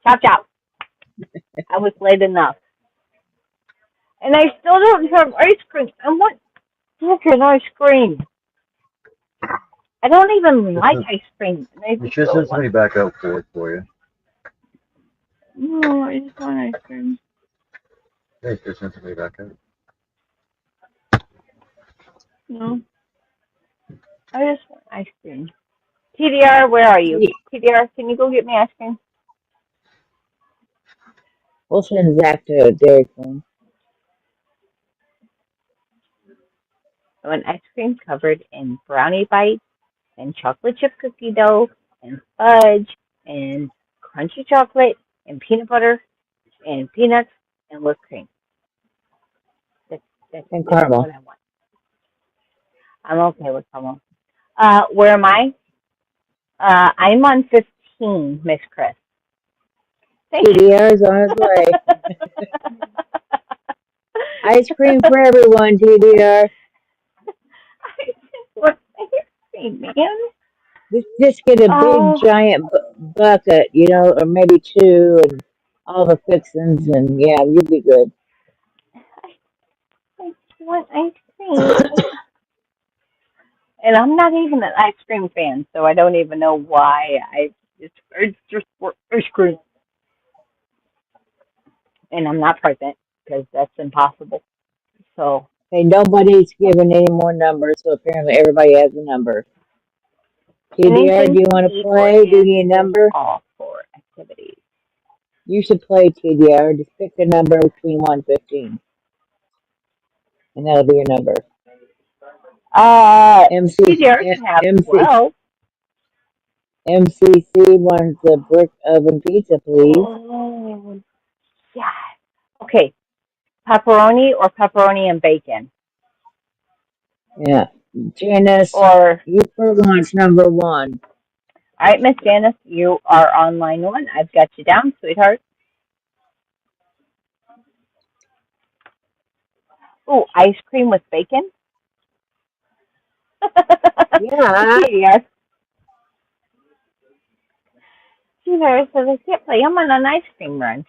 Chop chop. I was late enough. And I still don't have ice cream. I want fucking ice cream. I don't even like ice cream. And I You just should don't send somebody back out for you. No, I just want ice cream. Yeah, you should send somebody back out. No. I just want ice cream. TDR, where are you? TDR, can you go get me ice cream? We'll send Zach to Dairy Queen. I want ice cream covered in brownie bites and chocolate chip cookie dough and fudge and crunchy chocolate and peanut butter and peanuts and whipped cream. That's And caramel. what I want. I'm okay with caramel. Where am I? I'm on 15, Miss Chris. Thank you. TDR's on his way. Ice cream for everyone, TDR. I just want ice cream, man. Just get a big giant bucket, or maybe 2, and all the fixings, and yeah, you'll be good. I just want ice cream. And I'm not even an ice cream fan, so I don't even know why I just want ice cream. And I'm not pregnant because that's impossible. So. Hey, nobody's given any more numbers, so apparently everybody has a number. TDR, do you want to play? Do you need a number? All for activities. You should play, TDR. Just pick a number between 1 and 15. And that'll be your number. TDR can have 12. MCC wants a brick oven pizza, please. Oh, yeah. Okay. Pepperoni or pepperoni and bacon? Yeah. Janice, or you wants number 1. All right, Miss Janice, you are on line 1. I've got you down, sweetheart. Ooh, ice cream with bacon? Yeah. Yes. TDR says I can't play. I'm on an ice cream run.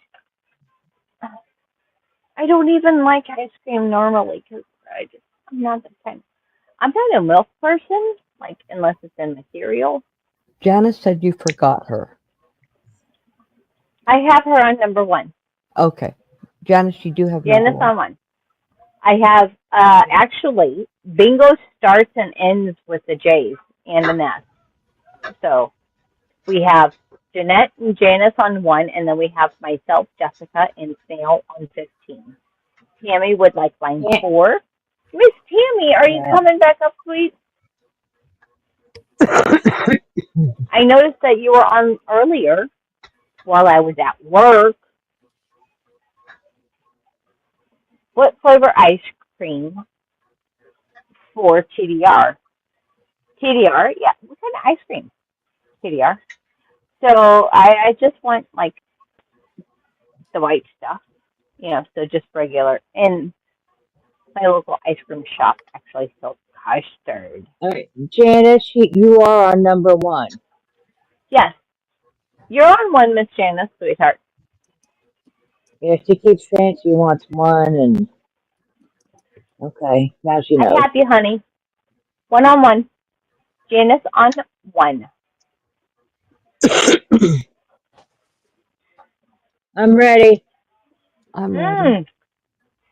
I don't even like ice cream normally because I'm not the kind. I'm not a milk person, like unless it's in the cereal. Janice said you forgot her. I have her on number 1. Okay. Janice, you do have Janice number 1. on 1. I have, actually, bingo starts and ends with the J's and an S. So we have Jeanette and Janice on 1, and then we have myself, Jessica, and Snail on 15. Tammy would like line 4. Miss Tammy, are you coming back up, please? I noticed that you were on earlier while I was at work. What flavor ice cream for TDR? TDR, yeah. What kind of ice cream? TDR. So I just want like the white stuff, so just regular. And my local ice cream shop actually sells custard. All right, Janice, you are on number 1. Yes. You're on 1, Miss Janice, sweetheart. Yeah, she keeps saying she wants 1, and okay, now she knows. I have you, honey. 1 on 1. Janice on 1. I'm ready. I'm ready.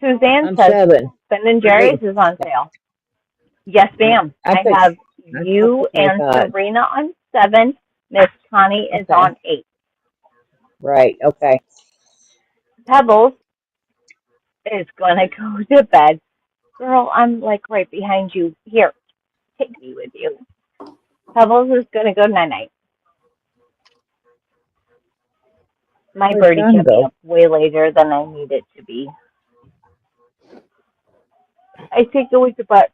Suzanne I'm says 7. Ben and Or 8. Jerry's is on sale. Yes, ma'am. I I put, have I you I and thought. Serena on 7. Miss Connie is Okay. on 8. Right. Okay. Pebbles is going to go to bed. Girl, I'm like right behind you. Here, take me with you. Pebbles is going to go night-night. My Where'd birdie Sean kept me go? up way later than I needed to be. I think it was about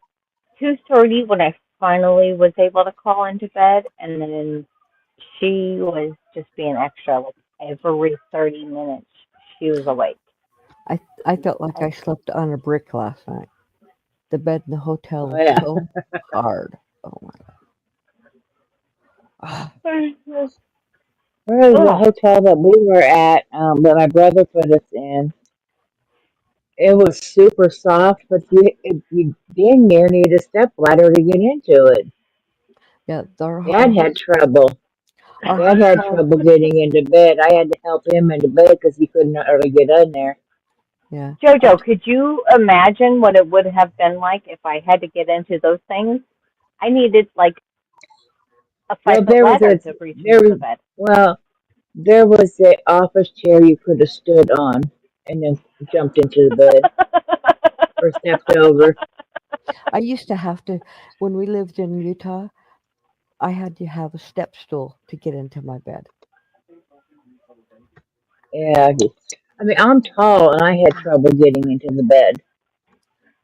2:30 when I finally was able to crawl into bed, and then she was just being extra. Like every 30 minutes, she was awake. I felt like I slept on a brick last night. The bed in the hotel Oh was yeah. so hard. Oh my god. Where was the Oh, hotel that we were at? That my brother put us in. It was super soft, but you dang near need a step ladder to get into it. Yeah, Dad had trouble. our Dad had hotel. trouble getting into bed. I had to help him into bed because he couldn't really get in there. Yeah, our Jojo, could you imagine what it would have been like if I had to get into those things? I needed like a Well, 5 foot ladder to reach there into the was bed. well there was a office chair you could have stood on and then jumped into the bed or stepped over. I used to have to when we lived in Utah. I had to have a step stool to get into my bed. Yeah, I mean I'm tall and I had trouble getting into the bed.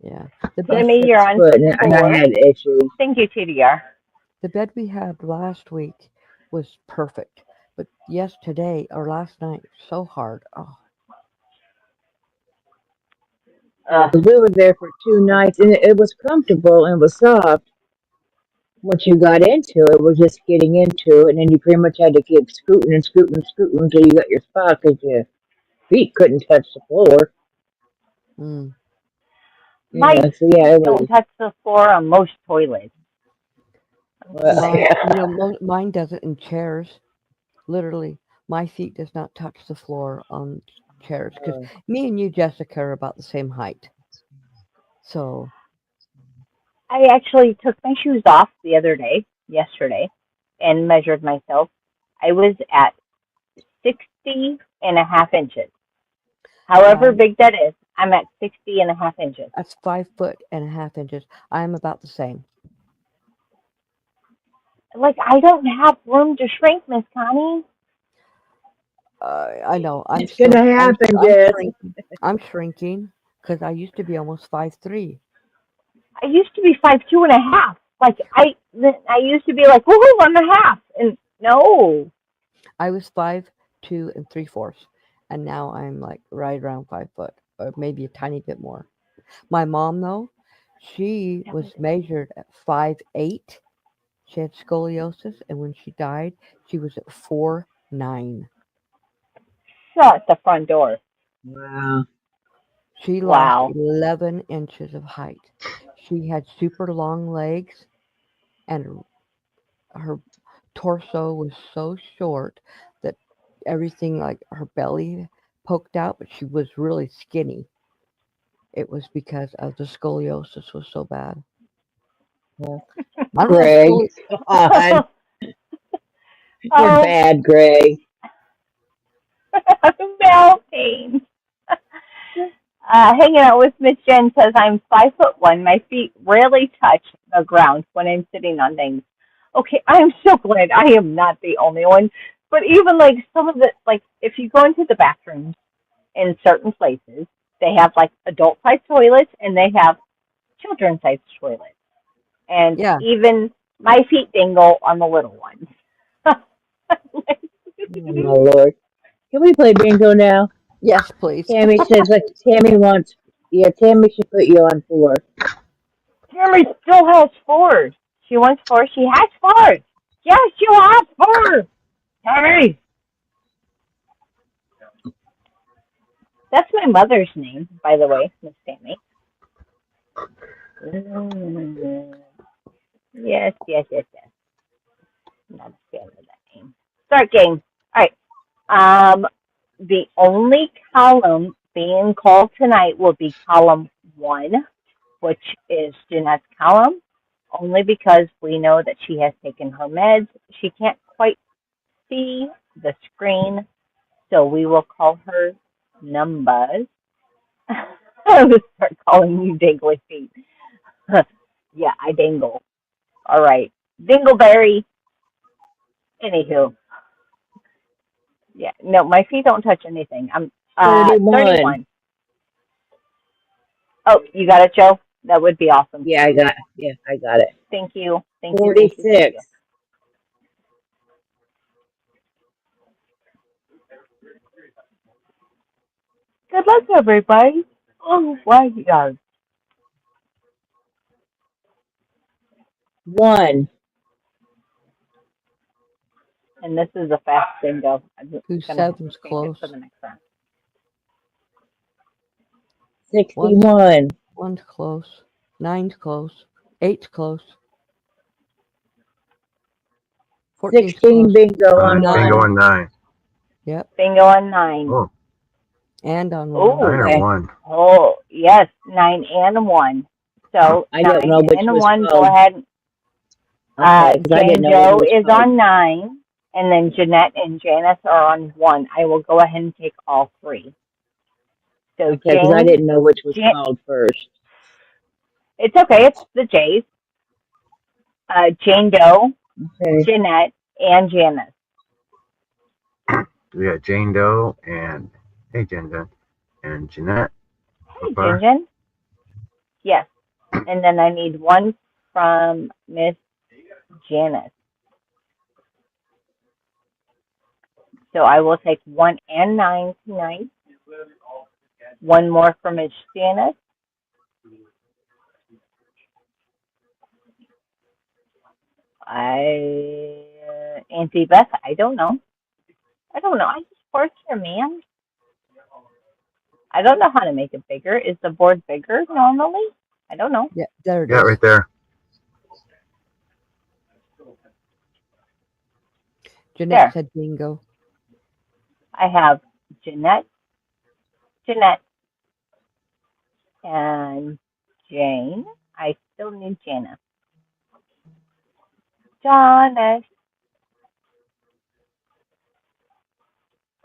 Yeah, the I'm bed Timmy, you're on 6 foot and I 4. had issues. Thank you, TDR. the bed we had last week was perfect, but yesterday or last night so hard. Oh, Yeah, 'cause we were there for 2 nights and it was comfortable and it was soft. Once you got into it, it was just getting into it, and then you pretty much had to keep scooting and scooting and scooting until you got your spot because your feet couldn't touch the floor. mm. My So yeah, feet it don't was. touch the floor on most toilets. Well, yeah. Mine does it in chairs. Literally, my feet does not touch the floor on chairs because me and you, Jessica, are about the same height. So I actually took my shoes off the other day, yesterday, and measured myself. I was at 60.5 inches. However um, big that is, I'm at 60.5 inches. that's 5'1.5 inches. I'm about the same. Like, I don't have room to shrink, Miss Connie. I know. It's gonna happen, I'm Jess. shrinking. I'm shrinking because I used to be almost 5'3". I used to be 5'2.5". Like, I used to be like, woohoo, I'm a half. And no. I was 5'2 3/4", and now I'm like right around 5 foot, or maybe a tiny bit more. My mom, though, she was measured at 5'8". She had scoliosis, and when she died, she was at 4'9". Shut the front door. Wow. She lost Wow. 11 inches of height. She had super long legs, and her torso was so short that everything like her belly poked out, but she was really skinny. It was because of the scoliosis was so bad. Yeah. I don't have Greg, God, you're Oh, bad, Greg. Mel Pain. Hanging out with Miss Jen says I'm 5'1". My feet rarely touch the ground when I'm sitting on things. Okay, I'm so glad I am not the only one. But even like some of the like, if you go into the bathrooms in certain places, they have like adult-sized toilets and they have children-sized toilets, and Yeah. even my feet dangle on the little ones. Oh my Lord. Can we play bingo now? Yes, please. Tammy says like Tammy wants. Yeah, Tammy should put you on 4. Jeremy still has 4. She wants 4. She has 4. Yes, you have 4. Jeremy. That's my mother's name, by the way, Miss Tammy. Yes, yes, yes, yes. I'm not a fan of that name. Start game. All right. the only column being called tonight will be column 1, which is Jeanette's column, only because we know that she has taken her meds. She can't quite see the screen, so we will call her Numbers. I'm going to start calling you Dangly Feet. Yeah, I dangle. All right. Dingleberry. Anywho. Yeah, no, my feet don't touch anything. I'm 31. 31. Oh, you got it, Joe? That would be awesome. Yeah, I got it. Thank you. Thank you. Thank you. Thank you. 46. Good luck, everybody. Oh, my God. 1. And this is a fast bingo. I'm Two going to have to sevens change it close. for the next round. 61. One's close. 9's close. 8's close. 14's 16 close. bingo on Bingo 1. on 9. Yep. Bingo on 9. Oh, And on Oh. 1. 9 Okay. or 1. Oh, yes, 9 and 1. So I don't 9 know which and was 1, go called. ahead. Okay, 'cause I Jane didn't know Doe what it was is called. on 9, and then Jeanette and Janice are on 1. I will go ahead and take all 3. So Okay, because I Jane, didn't know which was Jan- called first. it's okay, it's the J's. Jane Doe, Okay. Jeanette, and Janice. We got Jane Doe and hey Jen Jen and Jeanette. Hey, Jen Jen. Yes. And then I need 1 from Miss Janice. So I will take 1 and 9 tonight. 1 more from Miss Janice. Auntie Beth, I don't know. I just work here, man. I don't know how to make it bigger. Is the board bigger normally? I don't know. Yeah, there it Yeah, is. right there. Jeanette There. said bingo. I have Jeanette, and Jane. I still need Janice. Janice.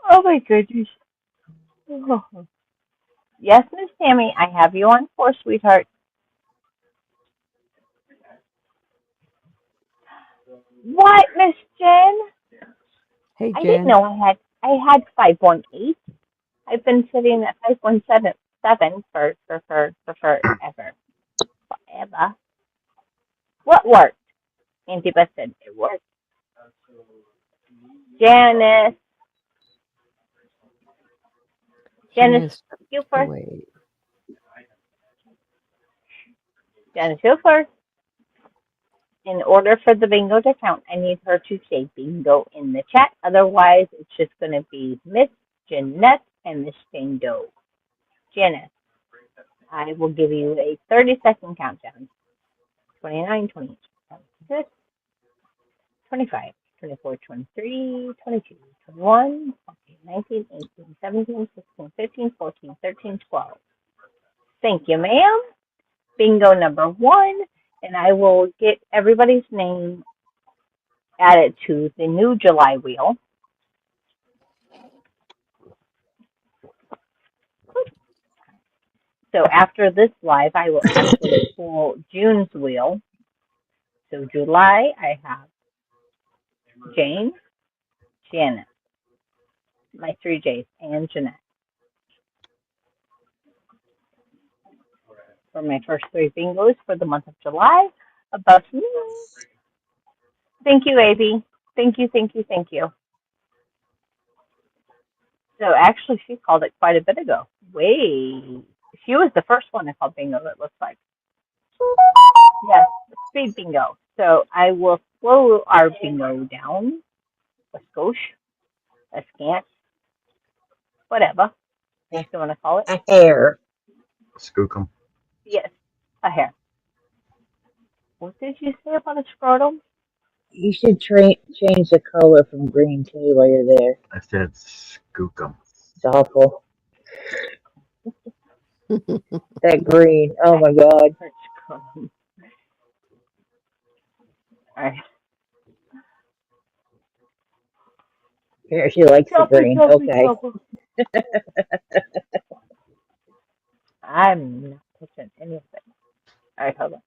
Oh my goodness. Oh. Yes, Miss Tammy, I have you on 4, sweetheart. What, Miss Jen? Hey, I Jen. didn't know I had 518. I've been sitting at 517 for forever. Forever. What worked? Auntie Beth said it worked. Janice. Janice, you first. Wait. Janice, you first. In order for the bingo to count, I need her to say bingo in the chat. Otherwise, it's just going to be Miss Jeanette and Miss Jane Doe. Janice, I will give you a 30-second countdown. 29, 28, 26, 25, 24, 23, 22, 21, 19, 18, 17, 16, 15, 14, 13, 12. Thank you, ma'am. Bingo number 1, and I will get everybody's name added to the new July wheel. So after this live, I will actually pull June's wheel. So July, I have Jane, Janet, my 3 J's, and Jeanette. For my first 3 bingos for the month of July, above me. Thank you, AB. Thank you, thank you, thank you. So actually, she called it quite a bit ago. Wait. She was the first one that called bingo, it looks like. Yes, speed bingo. So I will slow our bingo down. A skosh, a scant, whatever you want to call it. A hair. Skookum. Yes, a hair. What did you say about a scrotum? You should change the color from green too while you're there. I said skookum. It's awful. That green. Oh my God. Let's go. All right. Here, she likes the Trouble, green. trouble, Okay. trouble. I'm not touching anything. All right, hold on.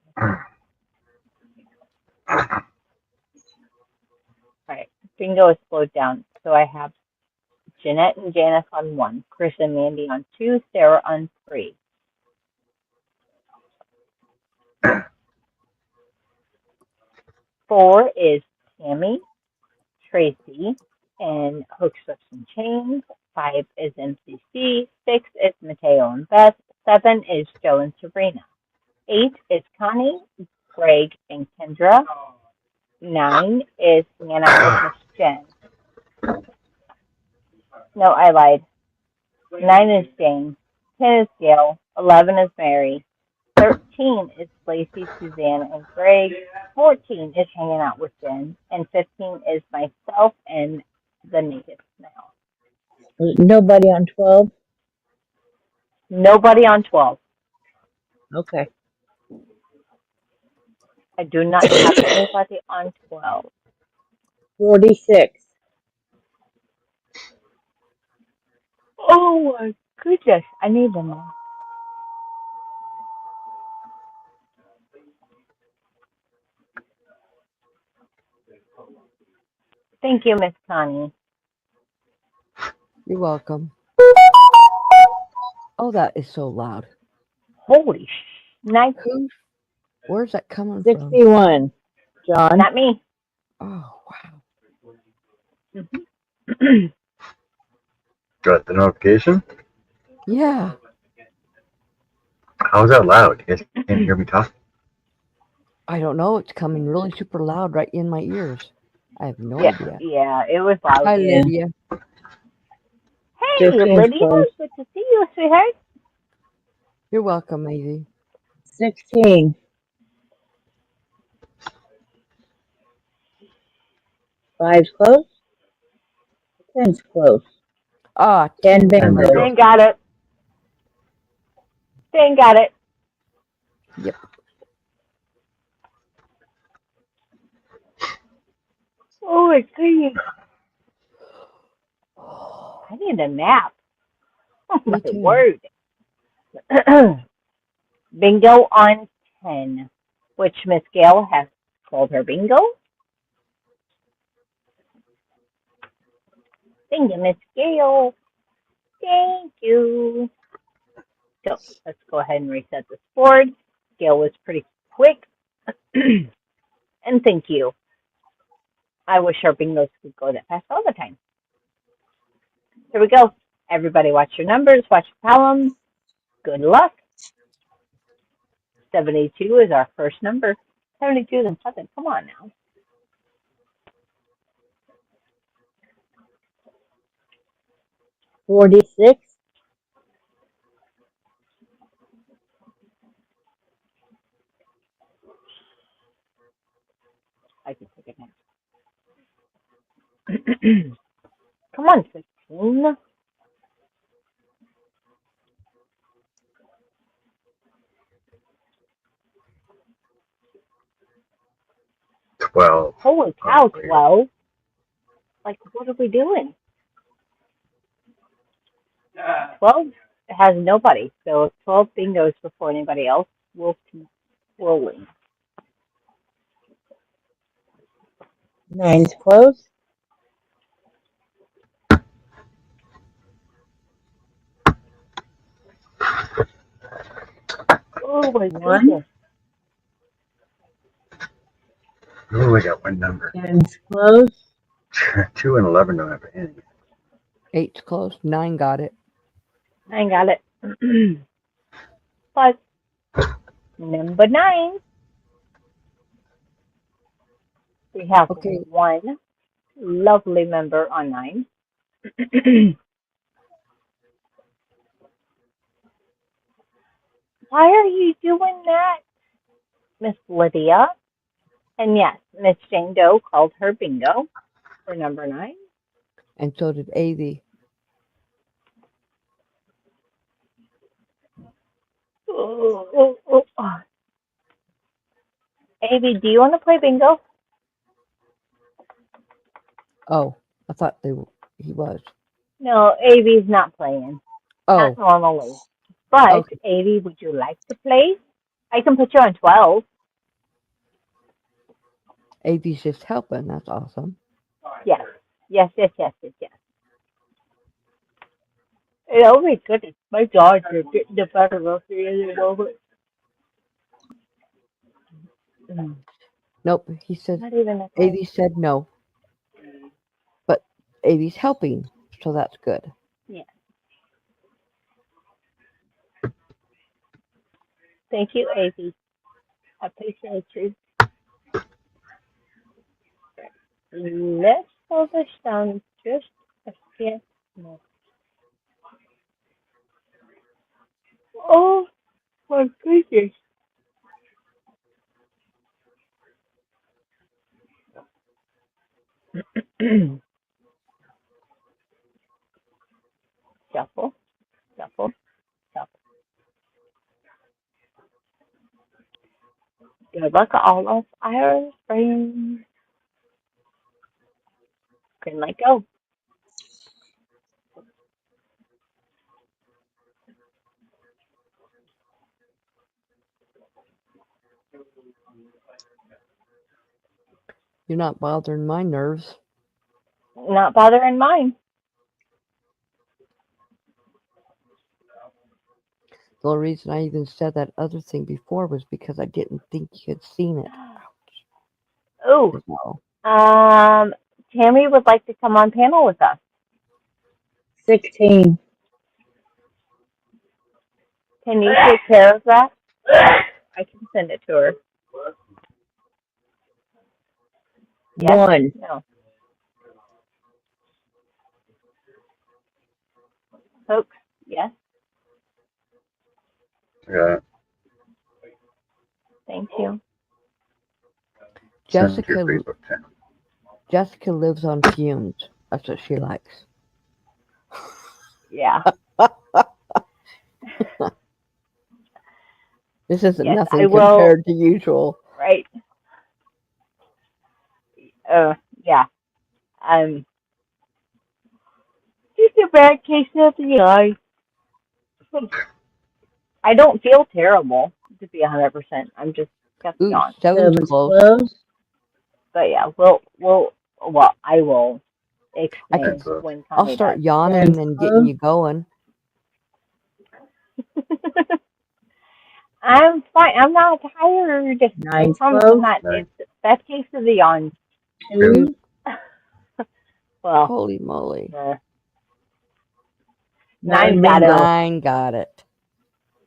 All right. Bingo is slowed down. So I have Jeanette and Janice on 1, Chris and Mandy on 2, Sarah on 3. 4 is Tammy, Tracy, and Hooks, Strips, and Chains. 5 is MCC. 6 is Mateo and Beth. 7 is Joe and Sabrina. 8 is Connie, Greg, and Kendra. 9 is Hannah with Miss Jen. No, I lied. 9 is Jane. 10 is Gail. 11 is Mary. 13 is Lacey, Suzanne, and Greg. 14 is hanging out with Jen. And 15 is myself and the native snail. Nobody on 12? Nobody on 12. Okay. I do not have anybody on 12. 46. Oh my goodness. I need them all. Thank you, Miss Connie. You're welcome. Oh, that is so loud. Holy nice. Where's that coming from? 61. John? Not me. Oh, wow. Got the notification? Yeah. How's that loud? You guys can't hear me talk? I don't know. It's coming really super loud right in my ears. I have no idea. Yeah, it was loud. Hi, Yeah. Lydia. Hey, 15 is Lydia. close. Good to see you, sweetheart. You're welcome, Maisie. 16. 5's close. 10's close. Ah, 10 bingo. bingo. Dang got it. Dang got it. Yep. Oh my goodness. I need a nap. Oh Me my too. word. Bingo on 10, which Miss Gail has called her bingo. Thank you, Miss Gail. Thank you. So let's go ahead and reset this board. Gail was pretty quick. And thank you. I wish our bingos could go that fast all the time. Here we go. Everybody watch your numbers, watch your columns. Good luck. 72 is our first number. 72 and 7. Come on now. $46. I can take it now. Come on, 15. $12. Holy cow, 12. Like, what are we doing? 12 has nobody. So 12 bingos before anybody else. We'll keep rolling. 9's close. Oh my 1. goodness. Oh, I got one number. 10's close. 2 and 11 don't have any. 8's close. 9 got it. I got it. But number 9. We have Okay. one lovely member on 9. Why are you doing that, Miss Lydia? And yes, Miss Jane Doe called her bingo for number 9. And so did Avie. Oh. Avi, do you want to play bingo? Oh, I thought he was. No, Avi's not playing. Not Oh, normally. But, okay. Avi, would you like to play? I can put you on 12. AV's just helping. That's awesome. Yes. Yes. And oh my goodness, my dogs are getting the better of me at the moment. Mm. Nope. He said Not even a AV said no, but AV's helping, so that's good. Yeah. Thank you, Avi. I appreciate you. Let's slow this down just a bit more. Oh my goodness. Shuffle, shuffle, shuffle. Good luck, all of our friends. Green light, go. You're not bothering my nerves. Not bothering mine. The only reason I even said that other thing before was because I didn't think you had seen it. Oh, No. Tammy would like to come on panel with us. 16. Can you take care of that? I can send it to her. Yes? 1. No. Folks, yes? Yeah. Thank you. Send it to Jessica your Facebook channel. Jessica lives on fumes. That's what she likes. Yeah. This isn't Yes, nothing I will. compared to usual. Right. Yeah. Just a bad case of the eye. I don't feel terrible, to be 100%. I'm just got the Ooh, yawn. 7's 7's close. close. But yeah, I will I can. explain when I'll Connie start does. yawning 10's and getting close. you going. I'm fine. I'm not tired. I 9's promise I'm close. not. Nice. It's bad case of the yawn. 2. Well, Holy moly! 9 9 got it. bingo. 9 got it.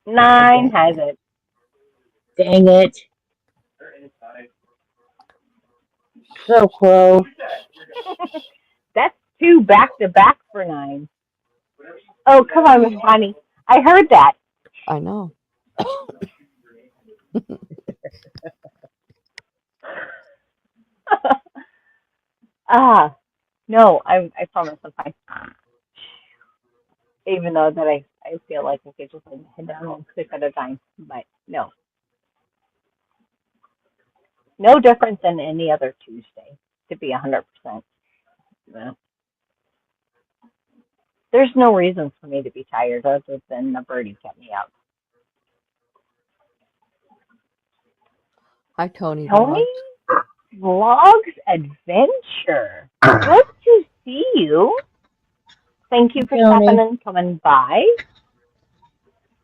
9 has it. Dang it. So close. That's 2 back to back for 9. Oh, come on, Miss Connie. I heard that. I know. No, I promise I'm fine. Even though that I feel like I could just head down one click at a time. But no. No different than any other Tuesday, to be 100%. No. There's no reason for me to be tired other than the birdie kept me up. Hi, Tony Tony? Vlogs. Vlogs Adventure. Good to see you. Thank you for Tony. stopping and coming by.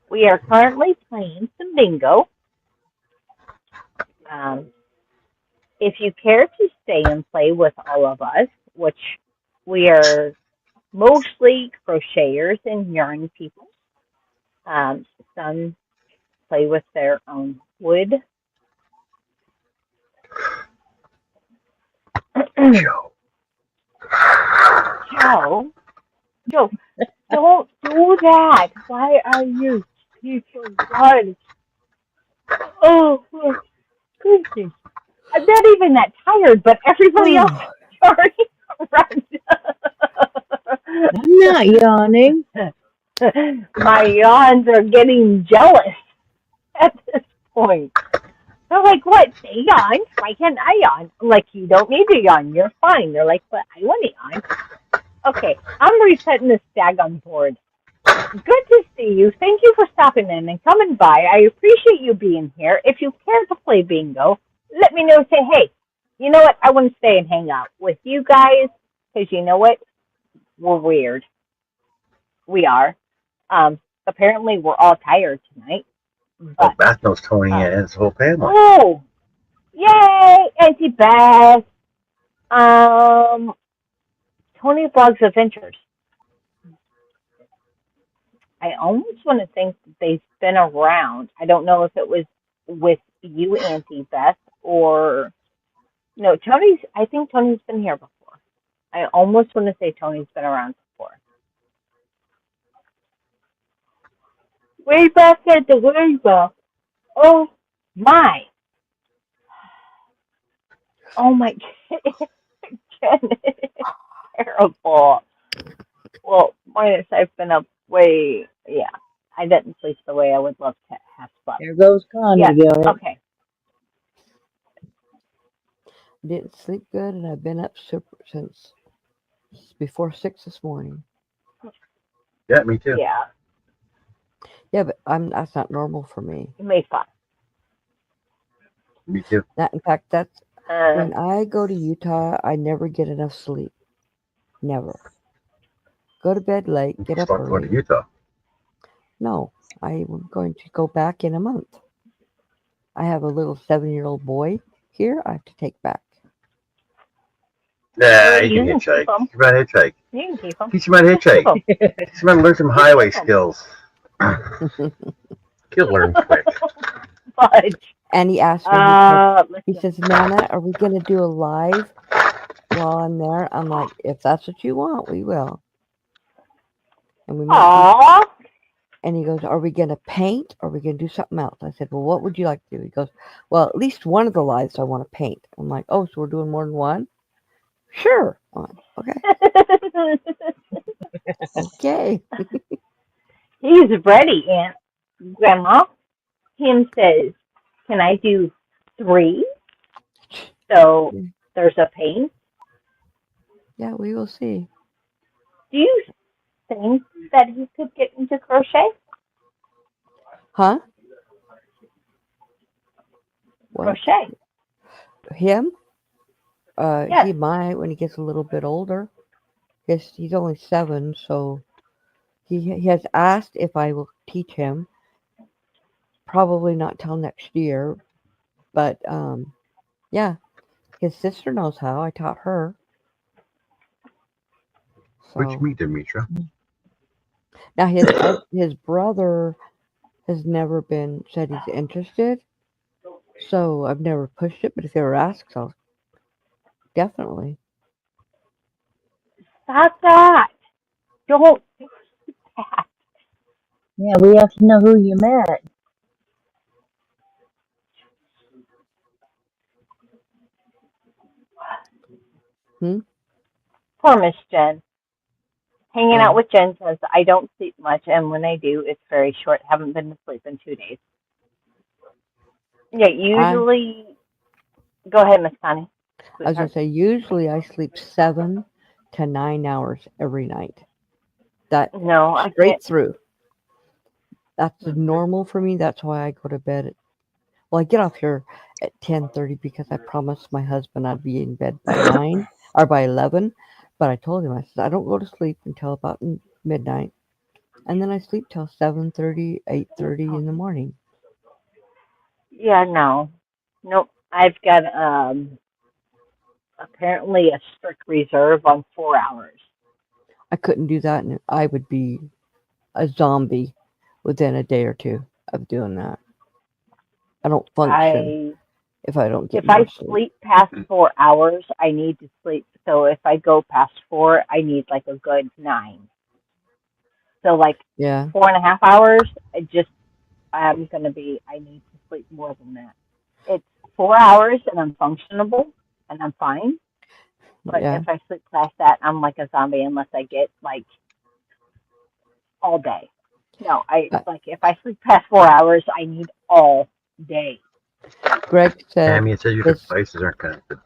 We are currently playing some bingo. If you care to stay and play with all of us, which we are mostly crocheters and yarn people, some play with their own wood. Joe. Joe, don't do that. Why are you so good? Oh, my goodness. I'm not even that tired, but everybody else is already run. I'm not yawning. My yawns are getting jealous. at this point. They're like, what? Stay on? Why can't I yawn? I'm like, you don't need to yawn. You're fine. They're like, but I want to yawn. Okay, I'm resetting this daggone board. Good to see you. Thank you for stopping in and coming by. I appreciate you being here. If you care to play bingo, let me know. Say, hey, you know what? I want to stay and hang out with you guys because you know what? We're weird. We are. Apparently, we're all tired tonight. Oh, But, Beth knows Tony uh, and his whole family. oh, yay, Auntie Beth. Um, Tony Blogs Adventures. I almost want to think that they've been around. I don't know if it was with you, Auntie Beth, or no, Tony's. I think Tony's been here before. I almost want to say Tony's been around before. Way back at the rainbow. Oh my! Oh my! Terrible. Well, minus I've been up way. Yeah, I didn't sleep the way I would love to have slept. There goes Connie Yes. again. Okay. Didn't sleep good, and I've been up since before 6 this morning. Yeah, me too. Yeah. Yeah, but that's not normal for me. You made fun. Me too. In fact, that's when I go to Utah, I never get enough sleep. Never. Go to bed late, get up Start going to early. Utah. No, I'm going to go back in a month. I have a little 7-year-old boy here I have to take back. Nah, You you can can hitchhike. keep 'em. Teach him how to hitchhike. You can keep them. Teach him how to hitchhike. Teach him how to learn some highway skills. He'll learn quick. Fudge. And he asked me, he says, Nana, are we going to do a live while I'm there? I'm like, if that's what you want, we will. And we might Aww. and he goes, are we going to paint or are we going to do something else? I said, well, what would you like to do? He goes, well, at least one of the lives I want to paint. I'm like, oh, so we're doing more than one? Sure. I'm like, okay. Okay. He's ready, Aunt Grandma. Him says, can I do 3? So there's a paint. Yeah, we will see. Do you think that he could get into crochet? Huh? What? Crochet. Him? Yes. He might when he gets a little bit older. He's only 7, so he has asked if I will teach him. Probably not till next year, but yeah, his sister knows how. I taught her. Which So me, Demetra? now his brother has never said he's interested, so I've never pushed it. But if he ever asks, I'll definitely. Stop that. Don't do that. Yeah, we have to know who you met. Poor Miss Jen. Hanging out Oh. with Jen says, I don't sleep much, and when I do, it's very short. Haven't been to sleep in 2 days. Yeah, usually. Go ahead, Miss Connie. I was going to say, usually I sleep 7 to 9 hours every night. That No, I straight can't. through. That's normal for me. That's why I go to bed well, I get off here at 10:30 because I promised my husband I'd be in bed by 9 or by 11. But I told him, I said, I don't go to sleep until about midnight. And then I sleep till 7:30, 8:30 in the morning. Yeah, no. Nope. I've got apparently a strict reserve on 4 hours. I couldn't do that, and I would be a zombie within a day or two of doing that. I don't function if I don't get If I more sleep. sleep past 4 hours, I need to sleep. So if I go past 4, I need like a good 9. So like Yeah. 4.5 hours, I need to sleep more than that. It's 4 hours and I'm functionable and I'm fine. But Yeah. if I sleep past that, I'm like a zombie unless I get like all day. No, Uh, if I sleep past 4 hours, I need all day. Greg said Tammy, it says your his devices aren't connected.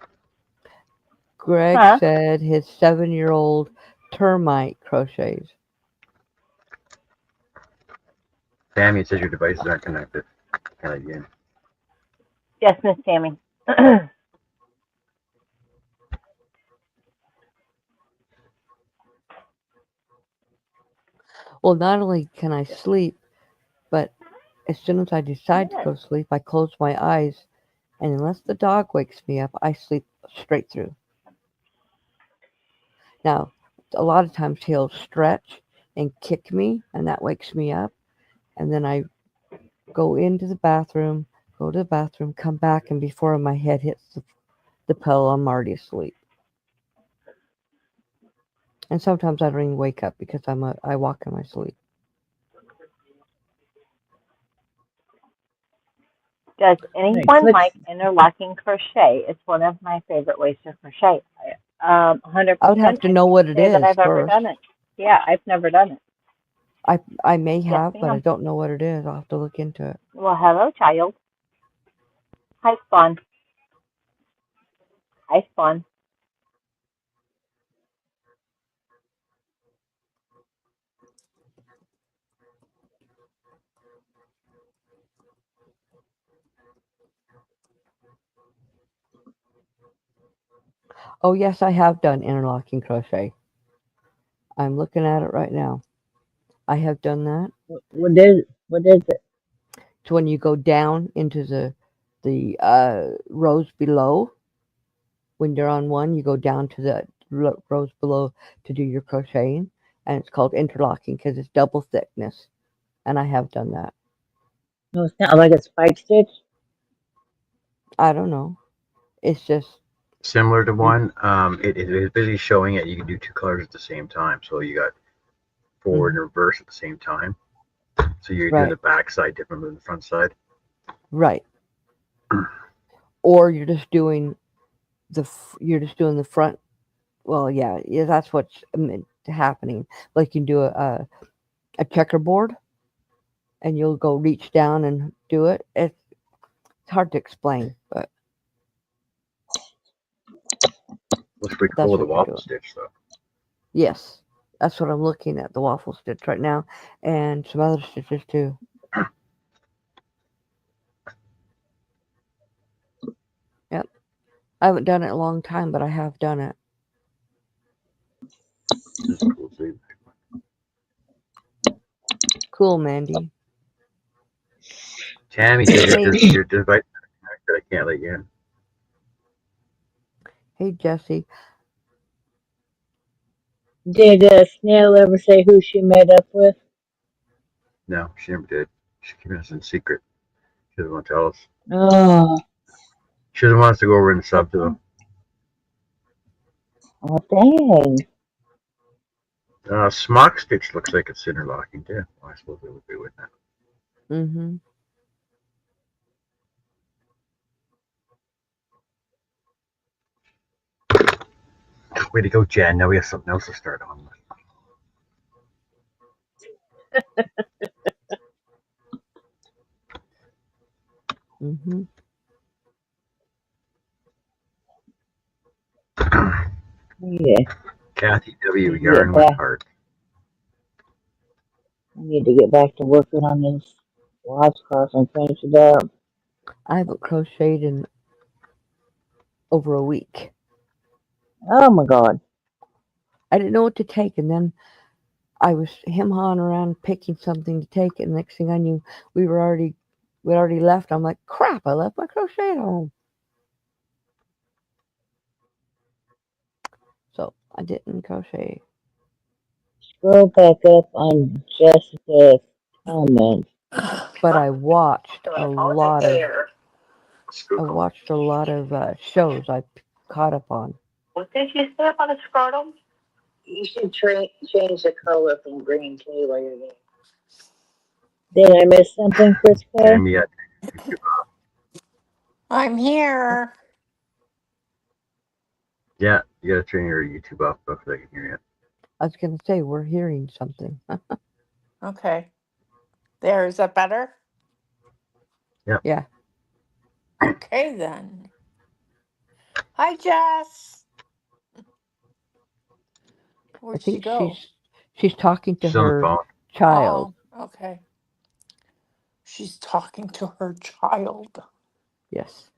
Greg Huh? said his 7-year-old termite crochets. Tammy, it says your devices aren't connected. Try again. Yes, Miss Tammy. Well, not only can I sleep, but as soon as I decide to go to sleep, I close my eyes, and unless the dog wakes me up, I sleep straight through. Now, a lot of times he'll stretch and kick me, and that wakes me up, and then I go into the bathroom, come back, and before my head hits the pillow, I'm already asleep. And sometimes I don't even wake up because I walk in my sleep. Does Hey, anyone quit. like interlocking crochet? It's one of my favorite ways to crochet. 100%. I would have to I know can't what it say that is I've ever first. done it. Yeah, I've never done it. I may Yes, have, but I ma'am. don't know what it is. I'll have to look into it. Well, hello, child. Hi, Spawn. Hi, Spawn. Oh yes, I have done interlocking crochet. I'm looking at it right now. I have done that. What is it? It's when you go down into the rows below. When you're on one, you go down to the rows below to do your crocheting, and it's called interlocking because it's double thickness. And I have done that. No, it's not like a spike stitch. I don't know. It's just Similar to mm, one, it is busy showing it. You can do two colors at the same time. So you got forward mhm, and reverse at the same time. So you're doing right, the back side different than the front side. right. Or you're just doing the front. Well, yeah, that's what's happening. Like you can do a checkerboard, and you'll go reach down and do it. It's hard to explain, but Looks pretty cool that's with the what you're waffle doing. stitch though. Yes, that's what I'm looking at, the waffle stitch right now, and some other stitches too. Yep. I haven't done it in a long time, but I have done it. This is cool. See? Cool, Mandy. Tammy says Hey, your device is connected. I can't let you in. hey, Jesse. Did Snail ever say who she met up with? No, she never did. She's keeping us in secret. She doesn't want to tell us. Oh, She doesn't want us to go over and sub to them. oh, dang. Smock stitch looks like it's interlocking too. Well, I suppose it would be, wouldn't Mm-hmm. it? Way to go, Jan. Now we have something else to start on with. Mm-hmm. Yeah, Kathy W. need to get Yarn with back. Heart. I need to get back to working on this washcloth and finish it up. I haven't crocheted in over a week. Oh my God. I didn't know what to take, and then I was him-hawing around picking something to take, and next thing I knew, we'd already left. I'm like, crap! I left my crochet at home, so I didn't crochet. Scroll back up on Jessica's comment. But I watched a lot of shows I caught up on. What did you say about a scrotum? You should change the color from green to while you're there. Did I miss something, Chris K? Tammy, I'm here. yeah, you gotta turn your YouTube off because I can hear you. I was gonna say we're hearing something. Okay. There, is that better? Yeah. Okay then. Hi, Jess. I Where'd she think go? she's talking to She's on the her phone. child. Oh, okay. She's talking to her child. Yes.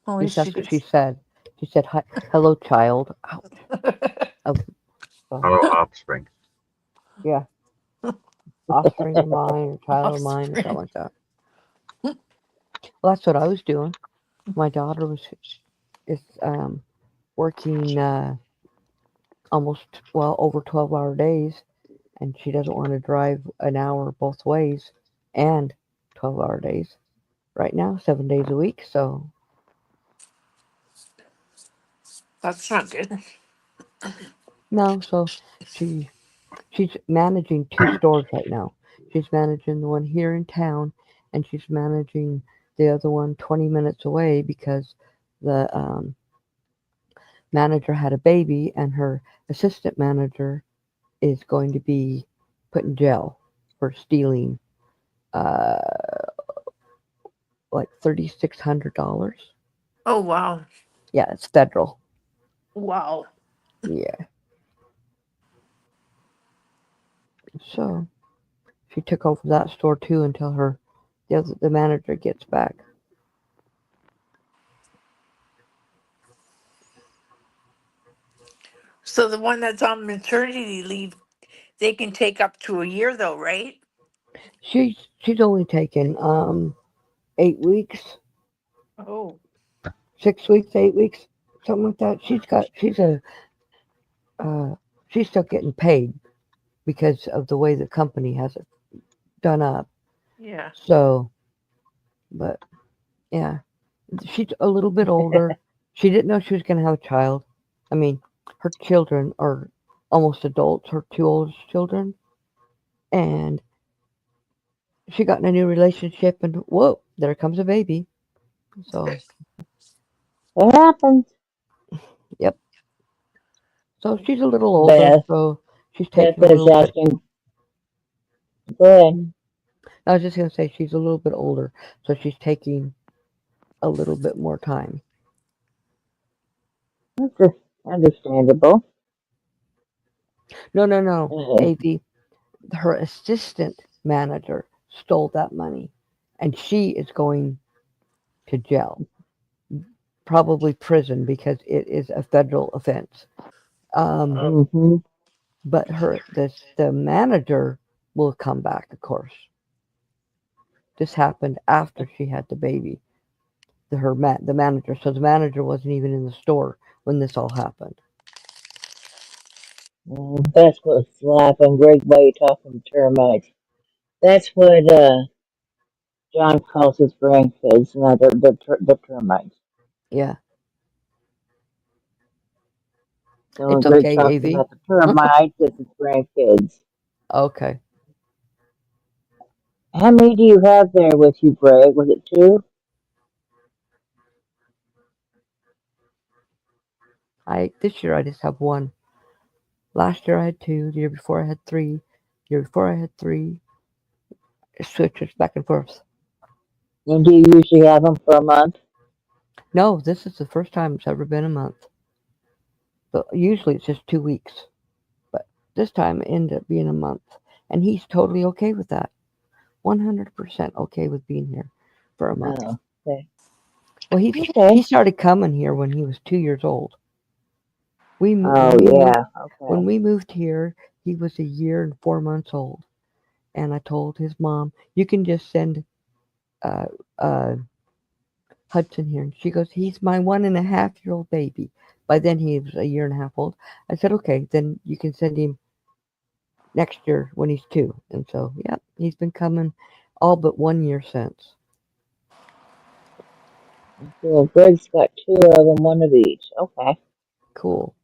At At least least she that's what she gets. said. She said, "Hi, hello, child." Ouch. Oh, Hello, offspring. yeah. Offspring of mine or child of mine or Offspring. something like that. Well, that's what I was doing. My daughter is working almost over 12-hour days, and she doesn't want to drive an hour both ways and 12-hour days right now, 7 days a week. So That's not good. no, so she she's managing 2 stores right now. She's managing the one here in town, and she's managing the other one 20 minutes away because the manager had a baby, and her assistant manager is going to be put in jail for stealing uh, like $3,600. Oh, wow. Yeah, it's federal. Wow. Yeah. So she took over that store too until the manager gets back. So the one that's on maternity leave, they can take up to a year, though, right? She's only taken 8 weeks, Oh, 6 weeks, 8 weeks, something like that. Uh, she's still getting paid because of the way the company has it done up. yeah. So, but yeah, she's a little bit older. She didn't know she was going to have a child. I mean, her children are almost adults, her two oldest children, and she got in a new relationship, and whoa, there comes a baby. So, What happens? yep. So she's a little older, Beth. so she's Beth taking a is little bit. asking. Go ahead. I was just going to say she's a little bit older, so she's taking a little bit more time. That's understandable. No, Uh, AV. Her assistant manager stole that money, and she is going to jail, probably prison because it is a federal offense. Um, hmm but the manager will come back, of course. This happened after she had the baby. The manager, so the manager wasn't even in the store when this all happened. Beth was laughing. Great way talking termites. That's what John calls his grandkids, not the termites. Yeah, So when it's Greg okay, talks AV. about the termites, it's his grandkids. Okay, How many do you have there with you, Greg? Was it two? this year I just have one. Last year I had two. The year before I had three. The year before I had three. It switches back and forth. And do you usually have them for a month? No, this is the first time it's ever been a month. But usually it's just 2 weeks. But this time it ended up being a month. And he's totally okay with that. 100% okay with being here for a month. Oh, okay. Well, he Okay. started coming here when he was 2 years old. We Oh, yeah. Okay. when we moved here, he was a year and 4 months old, and I told his mom, "You can just send uh, uh, Hudson here." And she goes, "He's my 1.5-year-old baby." By then he was a year and a half old. I said, "Okay, then you can send him next year when he's 2." And so, yeah, he's been coming all but 1 year since. Well, Greg's got two of them, one of each. Okay. Cool.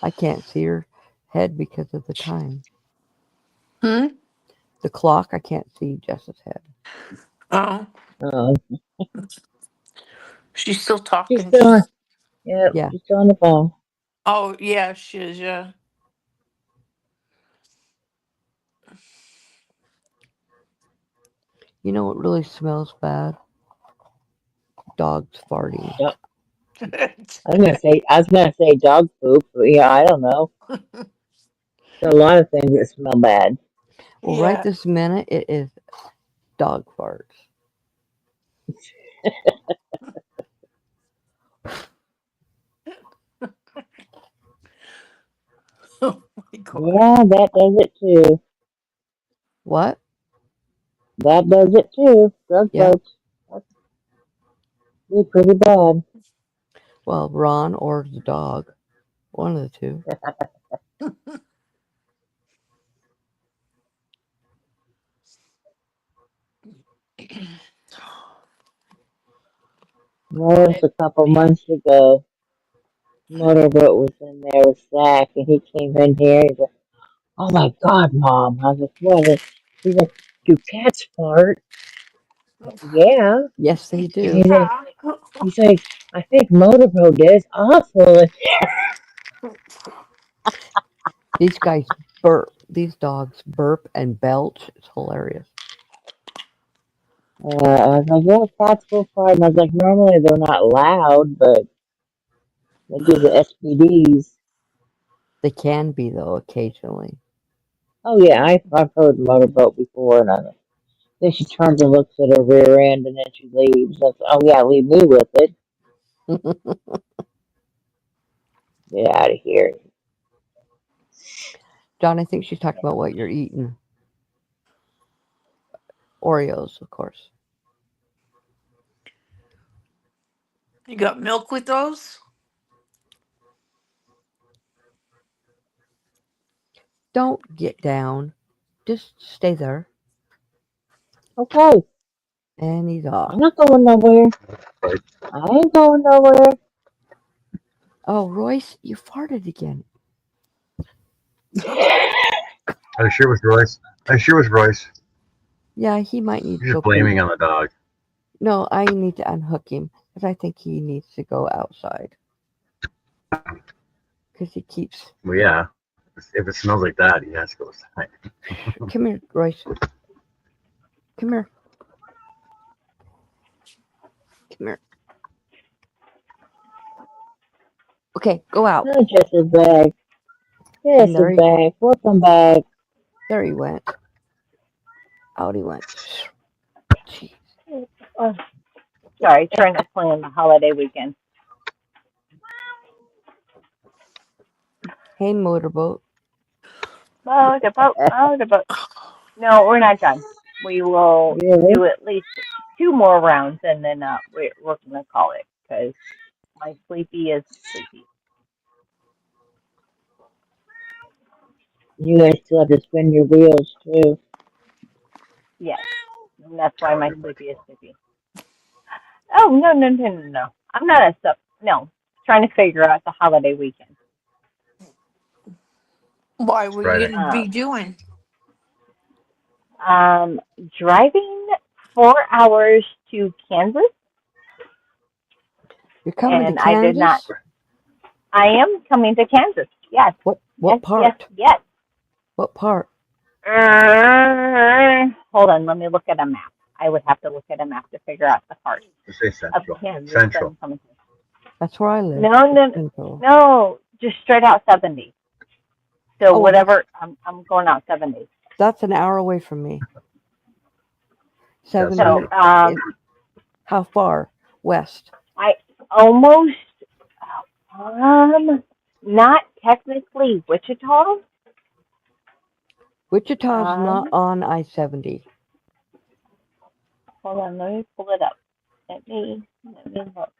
I can't see her head because of the time. Hmm? The clock, I can't see Jess's head. Oh, Oh, she's still she's talking. still, Yep, Yeah. she's on the phone. Oh, yeah, she is, yeah. You know what really smells bad? Dogs farting. Do- I was gonna say dog poop, but yeah, I don't know. There are a lot of things that smell bad. Well, right Yeah. this minute, it is dog farts. Oh my God. Yeah, that does it too. What? That does it too. Drug Yeah. farts. That's pretty bad. Well, Ron or the dog. One of the two. Once a couple months ago, Motorboat was in there with Zach, and he came in here. He's like, "Oh my God, Mom!" I was like, "What?" He's like, "Do cats fart?" Yeah. Yes, they And do. Yeah. he's like, "I think Motorboat is awful." These guys burp. These dogs burp and belch. It's hilarious. I was like, "Yeah, cats will fart." And I was like, "Normally they're not loud, but they give the SPDs." They can be, though, occasionally. Oh yeah, I've heard Motorboat before, and then she turns and looks at her rear end, and then she leaves. Like, oh yeah, leave me with it. Get out of here. John, I think she's talking about what you're eating. Oreos, of course. You got milk with those? Don't get down. Just stay there. Okay, And he's I'm off. not going nowhere. I ain't going nowhere. Oh, Royce, you farted again. I'm sure it was Royce. I'm sure it was Royce. Yeah, he might need to You're go just pee. blaming on the dog. No, I need to unhook him because I think he needs to go outside. Because he keeps. Well, yeah. If it smells like that, he has to go outside. Come here, Royce. Come here. Come here. Okay, go out. Oh, just a bag. And Just a bag. Welcome back. there he went. Out he went. Jeez. Oh, sorry, trying to plan the holiday weekend. Hey, motorboat. Motorboat, motorboat. No, we're not done. We will Really? do at least 2 more rounds, and then we're gonna call it because my sleepy is sleepy. You guys still have to spin your wheels too. Yes, and that's why my sleepy is sleepy. Oh no no no no no! I'm not a sub. No, trying to figure out the holiday weekend. Why? What are you Friday. going to be doing? Um, driving 4 hours to Kansas, You're coming to and I did not. Kansas? I am coming to Kansas. Yes, What yes, yes, part? yes. What part? Hold on, let me look at a map. I would have to look at a map to figure out the part Just say of Central. Kansas that Central. I'm coming to. That's where I live. No, no, Central. no, just straight out 70. So Oh, well, whatever, I'm going out 70. that's an hour away from me. That's 70. So Is, how far? West. I almost, not technically Wichita. Wichita's not on I-70. Hold on, let me pull it up. Let me look.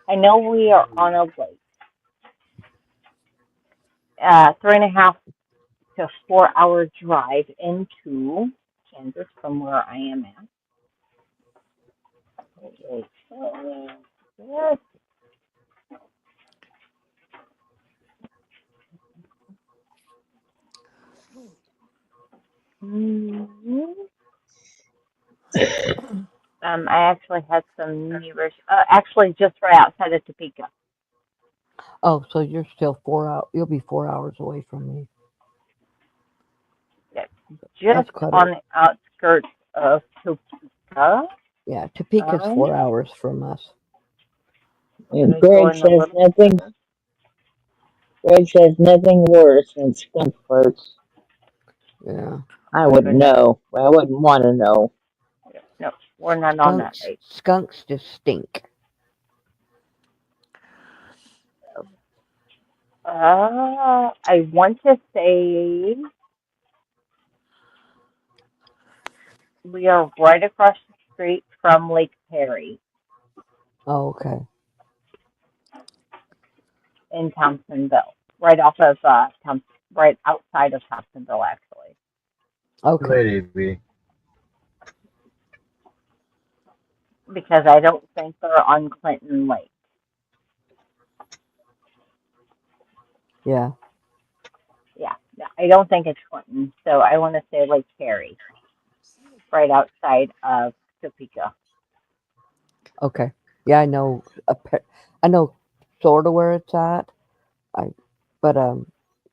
I know we are on a lake. 3.5 to 4 hour drive into Kansas from where I am at. Yes. Mhm. I actually had some neighbors, actually just right outside of Topeka. Oh, so you're still 4 hours. You'll be 4 hours away from me. That's That's just quite a. on the outskirts of Topeka. Yeah, Topeka's Um, 4 hours from us. And we go in a little further. Greg says nothing worse than skunk farts. Yeah, I Oh my wouldn't goodness. know. I wouldn't want to know. No, we're not on that skunks. rate. Skunks just stink. I want to say we are right across the street from Lake Perry Oh, okay. in Thompsonville, right off of right outside of Thompsonville, actually. Too Okay. late, AB. Because I don't think they're on Clinton Lake. Yeah. Yeah, no, I don't think it's Clinton. So I want to say Lake Perry, right outside of Topeka. Okay. Yeah, I know. I know sort of where it's at. But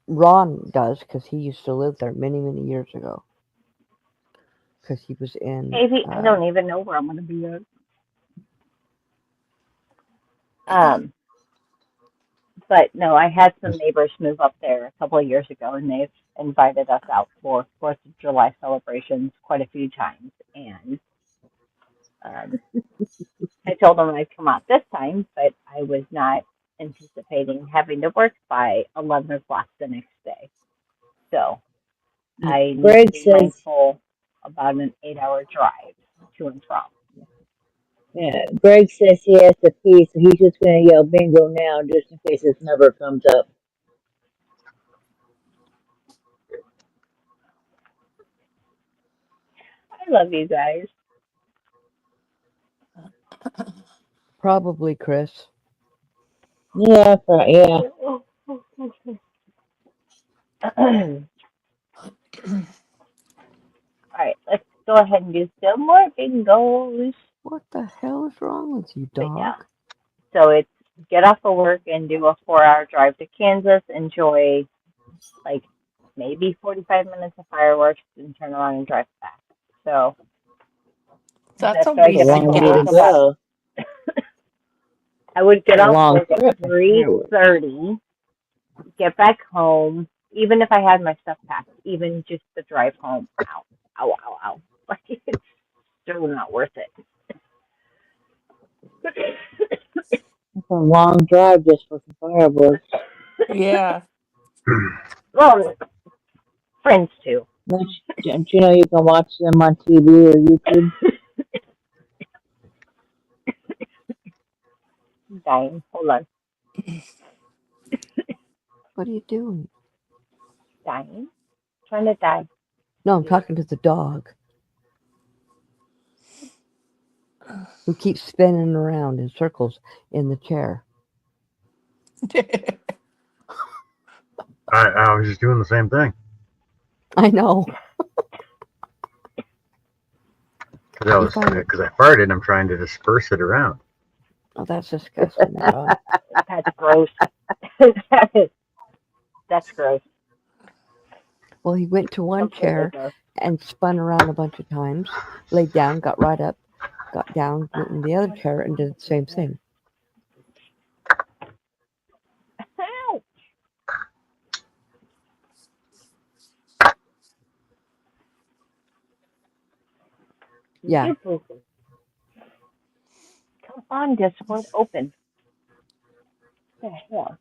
Ron does because he used to live there many many years ago. Because he was in. Maybe I don't even know where I'm going to be at. Um, but no, I had some neighbors move up there a couple of years ago, and they've invited us out for Fourth of July celebrations quite a few times. And um, I told them I'd come out this time, but I was not anticipating having to work by 11 o'clock the next day. So I need to Greg be says, mindful about an 8 hour drive to and from. yeah, Greg says he has to pee, so he's just going to yell bingo now just in case this number comes up. I love you guys. Probably Chris. Yeah, yeah. All right, let's go ahead and do some more bingos. What the hell is wrong with you, But yeah, dog? so it's get off of work and do a 4 hour drive to Kansas, enjoy like maybe 45 minutes of fireworks, and turn around and drive back. So That's that's a how I That's a get back decent long to way work to gas. about. go. I would get A off long work at trip. 3:30, get back home, even if I had my stuff packed, even just the drive home. Ow, ow, ow, ow. Like it's still not worth it. It's a long drive just for some fireworks. Yeah. Well, friends too. Don't you know you can watch them on TV or YouTube? Dying. Hold on. What are you doing? Dying. Trying to die. No, I'm talking to the dog who keeps spinning around in circles in the chair. I was just doing the same thing. I know. Because I farted and I'm trying to disperse it around. Oh, that's disgusting, Ron. That's gross. That's gross. Well, he went to one Completely chair gross. and spun around a bunch of times, laid down, got right up, got down, went in the other chair, and did the same thing. Ow. Yeah. You poopy. Come on, Discord, open. What the hell?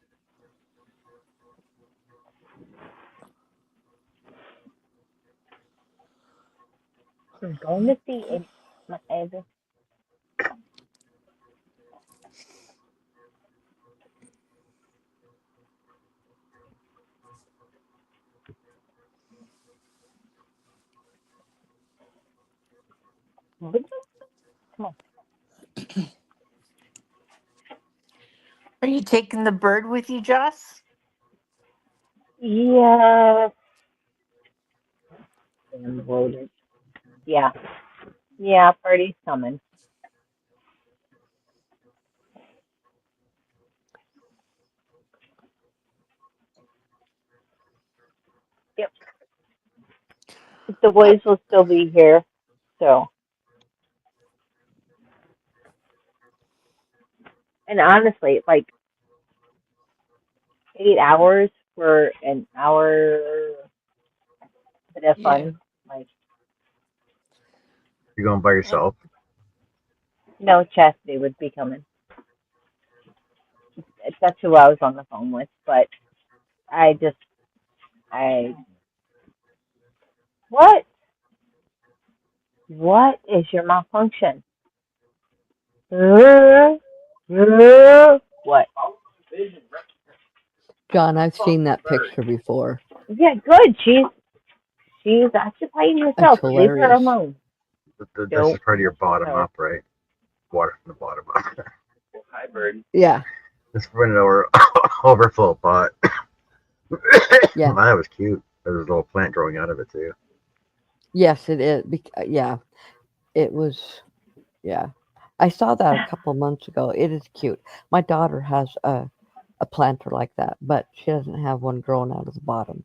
I'm going to see if my other. Come on. Are you taking the bird with you, Joss? Yeah. Damn rodent. Yeah. Yeah, party's coming. The boys will still be here. So, and honestly, like 8 hours for an hour bit of Yeah. fun. Like, You're going by And yourself? no, Chastity would be coming. That's who I was on the phone with. But I just, I, what? What is your malfunction? What? John, I've seen that picture before. Yeah, good. She's occupying That's herself. Leave her hilarious. alone. This is Don't. part of your bottom No. up, right? Water from the bottom up. Yeah, This is running over overflow pot. yeah. That was cute. There was a little plant growing out of it too. Yes, it is. Yeah, it was. Yeah, I saw that a couple months ago. It is cute. My daughter has a planter like that, but she doesn't have one growing out of the bottom.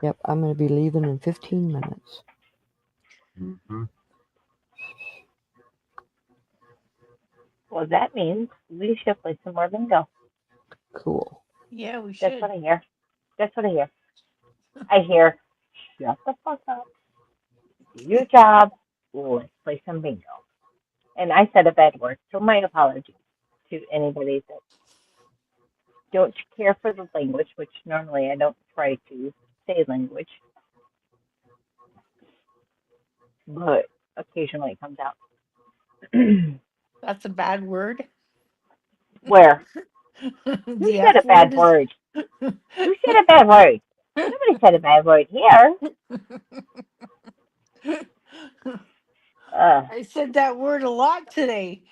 Yep, I'm going to be leaving in 15 minutes. Mm-hmm. Well, that means we should play some more bingo. Cool. yeah, we That's what should. I hear. That's what I hear. I hear, shut the fuck up. Do your job. Let's play some bingo. And I said a bad word, so my apologies to anybody that don't care for the language, which normally I don't try to say language, but occasionally it comes out. That's a bad word. Where? Who The said a F word bad is. word? Who said a bad word? Nobody said a bad word here. Uh, I said that word a lot today.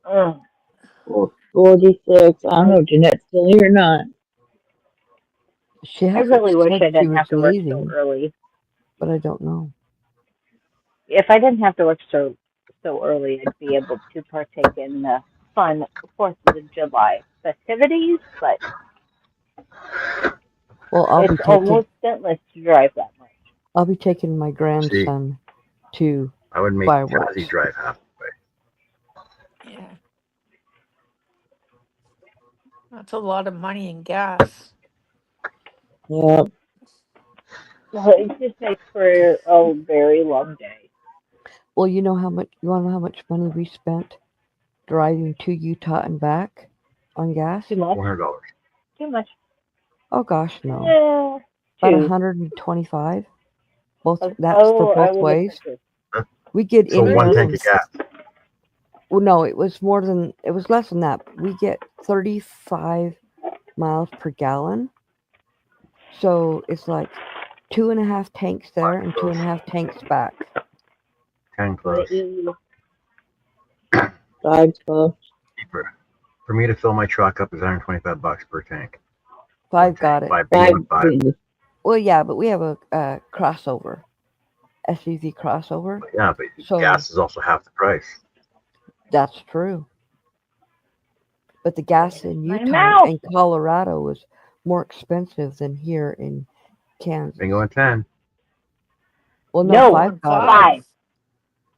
mm. 46. I don't know if Jeanette's still here or not. She I hasn't really wish said I she didn't was have to work so leaving, early. but I don't know. If I didn't have to work so early, I'd be able to partake in the fun 4th of July festivities, but Well, it's almost pointless to drive that much. I'll be taking my See, grandson to I would make Jazzy fireworks. drive half the way. Yeah, that's a lot of money in gas. Yep. Well, it just makes for a very long day. Well, you want to know how much money we spent driving to Utah and back on gas? Too much? $400. Too much? Oh gosh, no. Eh, About two. 125. That's for Oh, I both would have ways. preferred. We get So one anywhere tank from of gas. well, no, it was less than that. We get 35 miles per gallon. So it's like 2.5 tanks there and 2.5 tanks back. 10 close. Five's close. Cheaper. For me to fill my truck up is $125 per tank. Five got it. 5B15. Well, yeah, but we have a crossover, SUV crossover. Yeah, but So gas is also half the price. that's true. But the gas in My Utah mouth. and Colorado was more expensive than here in Kansas. Bingo and 10. Well, no, No, five got it. five.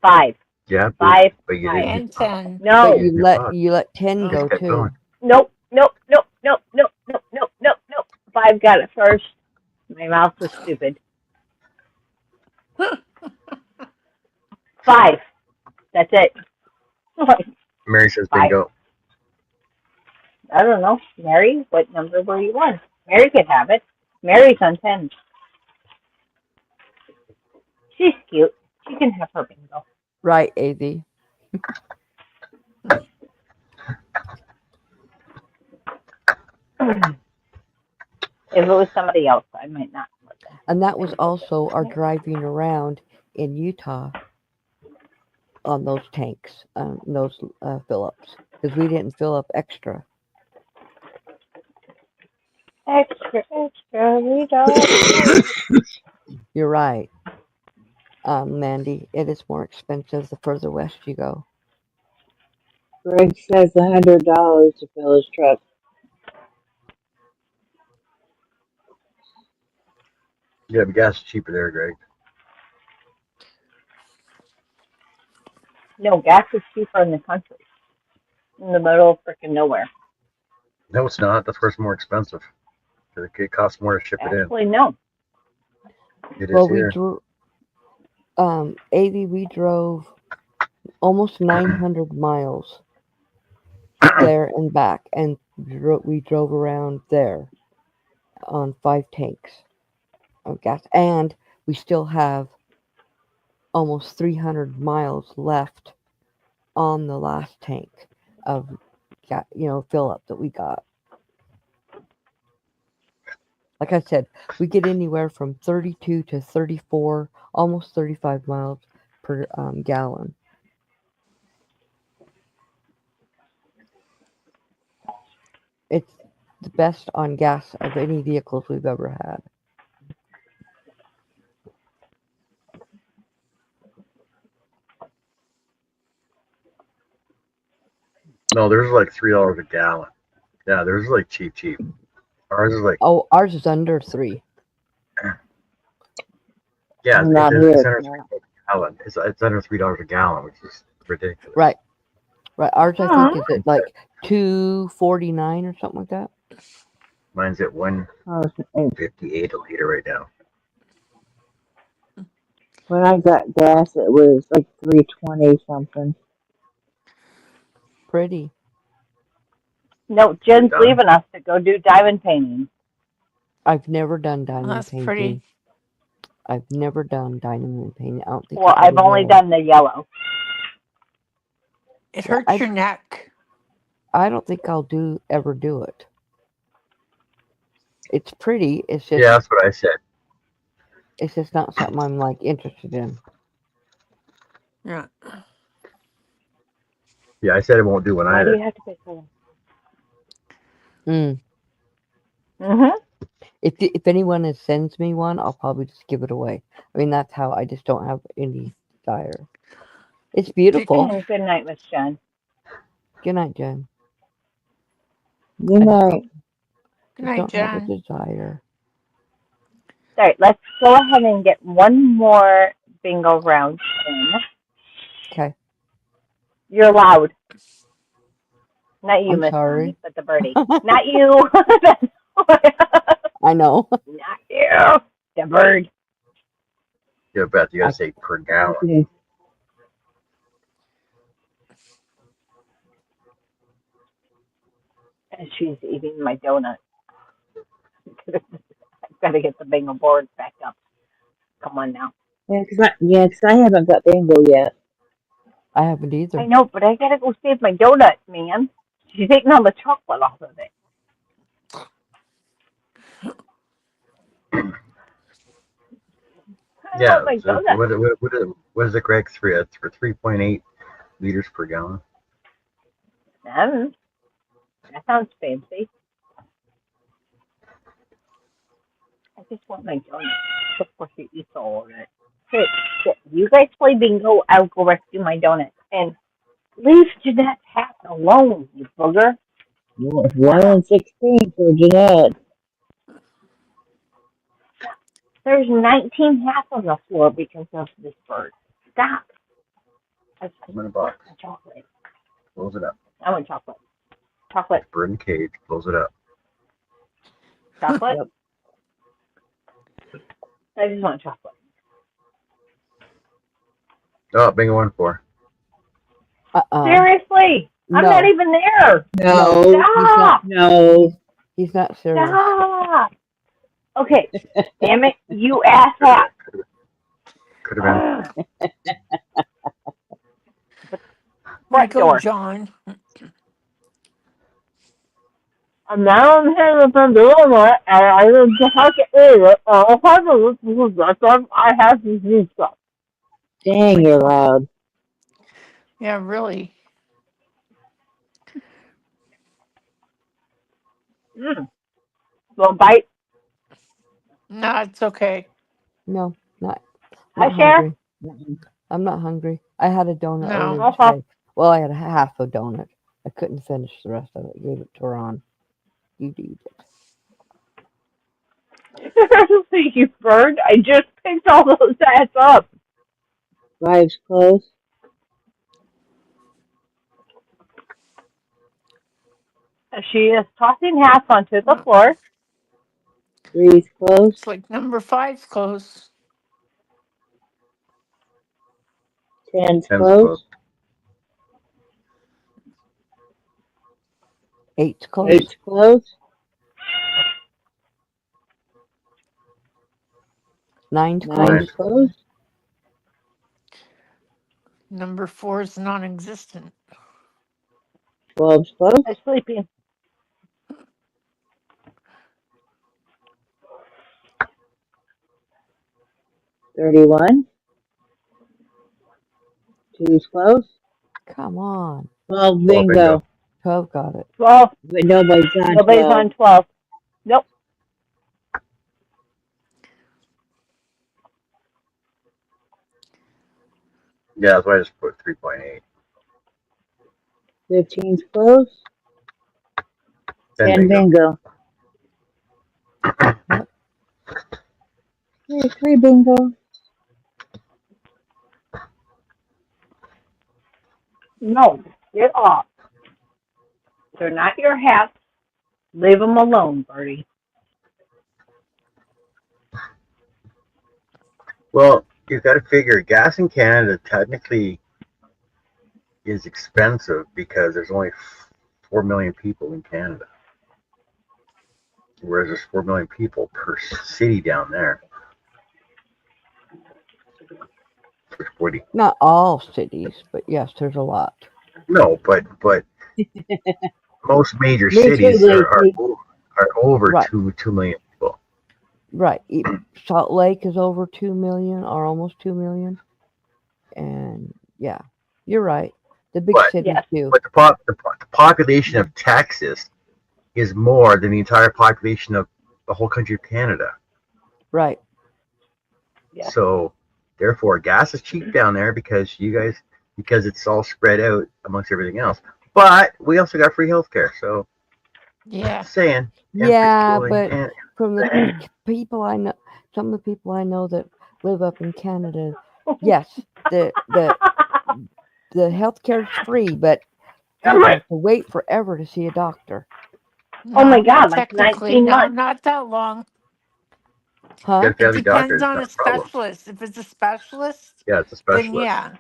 Five. Yeah, Five. but you Five. didn't. And 10. But No. you let 10 Oh. go Kept too. going. Nope. Nope. Nope. Nope. Nope. Nope. Nope. Nope. Nope. Five got it first. My mouth was stupid. Five. That's it. Mary says Five. bingo. I don't know. Mary, what number were you on? Mary could have it. Mary's on 10. She's cute. She can have her bingo. Right, AV. If it was somebody else, I might not. And that was also our driving around in Utah on those tanks, those fill ups, because we didn't fill up extra. Extra, extra, read all the You're right, Mandy. It is more expensive the further west you go. Greg says $100 to fill his truck. Yeah, but gas is cheaper there, Greg. No, gas is cheaper in the country. In the middle of freaking nowhere. No, it's not. That's where it's more expensive. It costs more to ship it in. Actually, no. It is Well, we here. drove. Avi, we drove almost 900 miles there and back, and we drove around there on 5 tanks of gas, and we still have almost 300 miles left on the last tank of fill up that we got. Like I said, we get anywhere from 32 to 34, almost 35 miles per gallon. It's the best on gas of any vehicles we've ever had. No, there's like $3 a gallon. Yeah, there's like cheap. Ours is like Ours is under 3. yeah, Not it's here. under $3 a gallon. It's under $3 a gallon, which is ridiculous. Right. Ours, I think, is at like $2.49 or something like that. Mine's at $1.58 a liter right now. When I got gas, it was like $3.20 something. Pretty. No, Jen's leaving us to go do diamond painting. I've never done diamond That's painting. pretty. I've never done diamond painting. I don't think. Well, I've only done the yellow. It hurts your neck. I don't think I'll ever do it. It's pretty. It's just. Yeah, that's what I said. It's just not something I'm like interested in. Yeah. Yeah, I said I won't do one Why do either. you have to pay for Mm. them? Mm-hmm. If anyone sends me one, I'll probably just give it away. I mean, that's how I just don't have any desire. It's beautiful. Good night, Miss Jen. Good night, Jen. Good night. Good I night, don't have a Jen. desire. All right, let's go ahead and get one more bingo round in. Okay. You're loud. Not you, I'm Miss sorry. Bonnie, but the birdie. Not you. I know. Not you. The bird. Yeah, Beth, you gotta say per gallon. Okay. And she's eating my donut. I've got to get the bingo board back up. Come on now. Yeah, 'cause I haven't got bingo yet. I haven't either. I know, but I got to go save my donut, man. She's eating all the chocolate off of it. Yeah, my so donut. what is it, Greg? For 3.8 liters per gallon. That sounds fancy. I just want my donut before she eats all of it. Hey, you guys play bingo, I'll go rescue my donut. And leave Jeanette's hat alone, you booger. 1-16 for Jeanette. There's 19 hats on the floor because of this bird. Stop. I I'm in a box. want chocolate. Close it up. I want chocolate. Chocolate. Bird and cage. Close it up. Chocolate? Yep. I just want chocolate. Oh, bingo 1-4. Seriously? I'm No. not even there. No. Stop. No. He's not serious. Stop. Okay. Damn it. You ass hat. Could have been. Front Go, door. John. And now I'm here with the donut, and I just have to eat it. I'll have to look because I have to do stuff. Dang, you're loud. Yeah, really. Well, bite. No, it's okay. No, not I not share. hungry. I'm not hungry. I had a donut No. earlier today. Well, I had half a donut. I couldn't finish the rest of it. Gave it to Ron. You eat it. You bird. I just picked all those ass up. Five's close. She is tossing half onto the Mm, floor. Three's close. It's like number 5's close. 10's 10's close. close. 8's close. 8's close. 9's 9's close. close. Number 4 is non-existent. 12's close. I'm sleeping. 31. 2's close. Come on. 12 Oh, bingo. bingo. 12 got it. 12. But nobody's on Nobody's 12. on 12. Nope. Yeah, that's why I just put 3.8. 15's close. 10 10 bingo. bingo. 3 bingo. No. Get off. They're not your hats. Leave them alone, Bertie. Well, you've got to figure gas in Canada technically is expensive because there's only 4 million people in Canada. Whereas there's 4 million people per city down there. For 40. Not all cities, but yes, there's a lot. No, but most major Me too, cities are Lacey. over Right. 2 million people. Right. Salt Lake is over 2 million or almost 2 million. And yeah, you're right. The big But- cities Yes. do. But the population of Texas is more than the entire population of the whole country of Canada. Right. Yeah. So therefore, gas is cheap down there because it's all spread out amongst everything else. But we also got free healthcare. So Yeah. just saying. and free Yeah, schooling, but and- from the people I know, some of the people I know that live up in Canada, yes, the healthcare is free, but you have to wait forever to see a doctor. Oh my No, God, not like technically, 19 no, months. not that long. Huh? Get a family It doctor, depends it's on not a a problem. specialist. If it's a specialist, Yeah, it's a then specialist. yeah,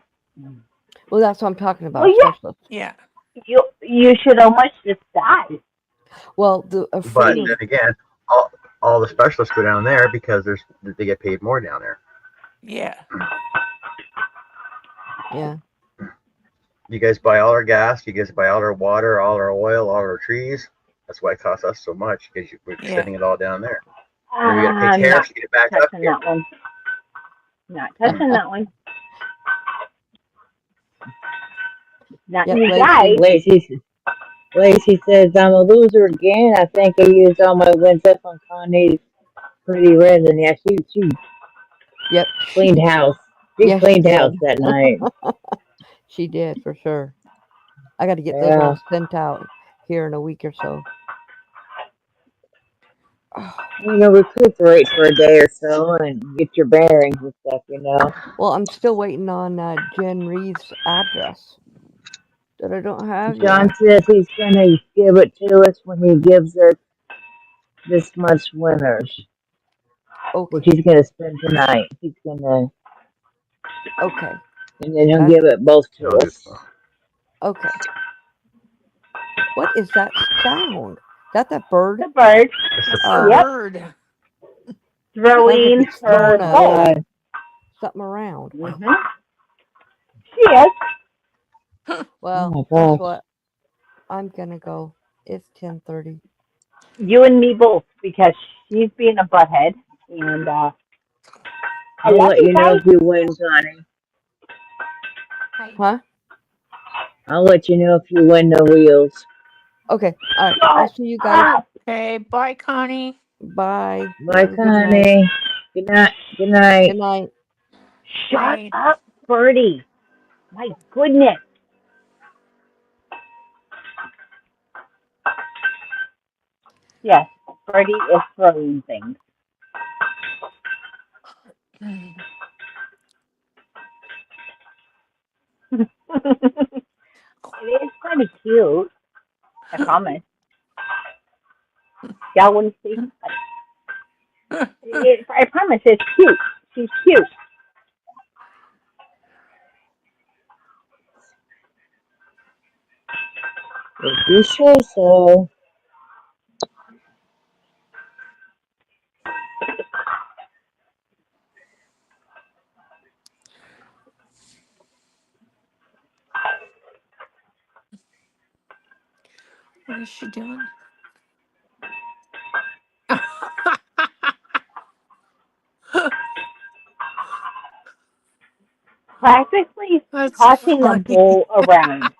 Well, that's what I'm talking about. Well, yeah. Specialist. yeah. You should almost just die. Well, a But friend then of, again, all the specialists go down there because they get paid more down there. Yeah. yeah, You guys buy all our gas, you guys buy all our water, all our oil, all our trees. That's why it costs us so much because we're Yeah. sending it all down there. And we got to pay I'm tariffs not to get it back up touching here. that one. Not touching that one. Not Yeah, you Lacey. guys. Lacey says, I'm a loser again. I think I used all my wins up on Connie's pretty resin. Yeah, she Yep, cleaned house. She Yes, she cleaned did. house that night. she did for sure. I got to get those Yeah. all sent out here in a week or so. Oh, Recuperate for a day or so and get your bearings and stuff, well, I'm still waiting on Jen Reeves' address that I don't have John yet. says he's going to give it to us when he gives us this month's winners, which Okay, he's going to spend tonight. He's going to, okay, and then he'll That's- give it both to I'll do us. so. okay. What is that sound? Is that bird? The bird It's the Oh. Yep. Bird. throwing it's her throwing a- bowl. Something around. Mm-hmm. She is. Well, Oh my guess gosh. what? I'm gonna go. It's 10:30. You and me both, because she's being a butthead. And I I'll love let you you know guys. if you win, Connie. Huh? I'll let you know if you win the wheels. Okay. All right. I'll see you guys Okay, bye, Connie. Bye. Bye, Have a good night. Connie. Good night. Good night. Good night. Shut Night. up, Birdie. My goodness. Yes, Birdie is throwing things. It is kind of cute. I promise. Y'all want to see? I promise it's cute. She's cute. If you say so. What is she doing? Practically That's tossing the funny. bowl around.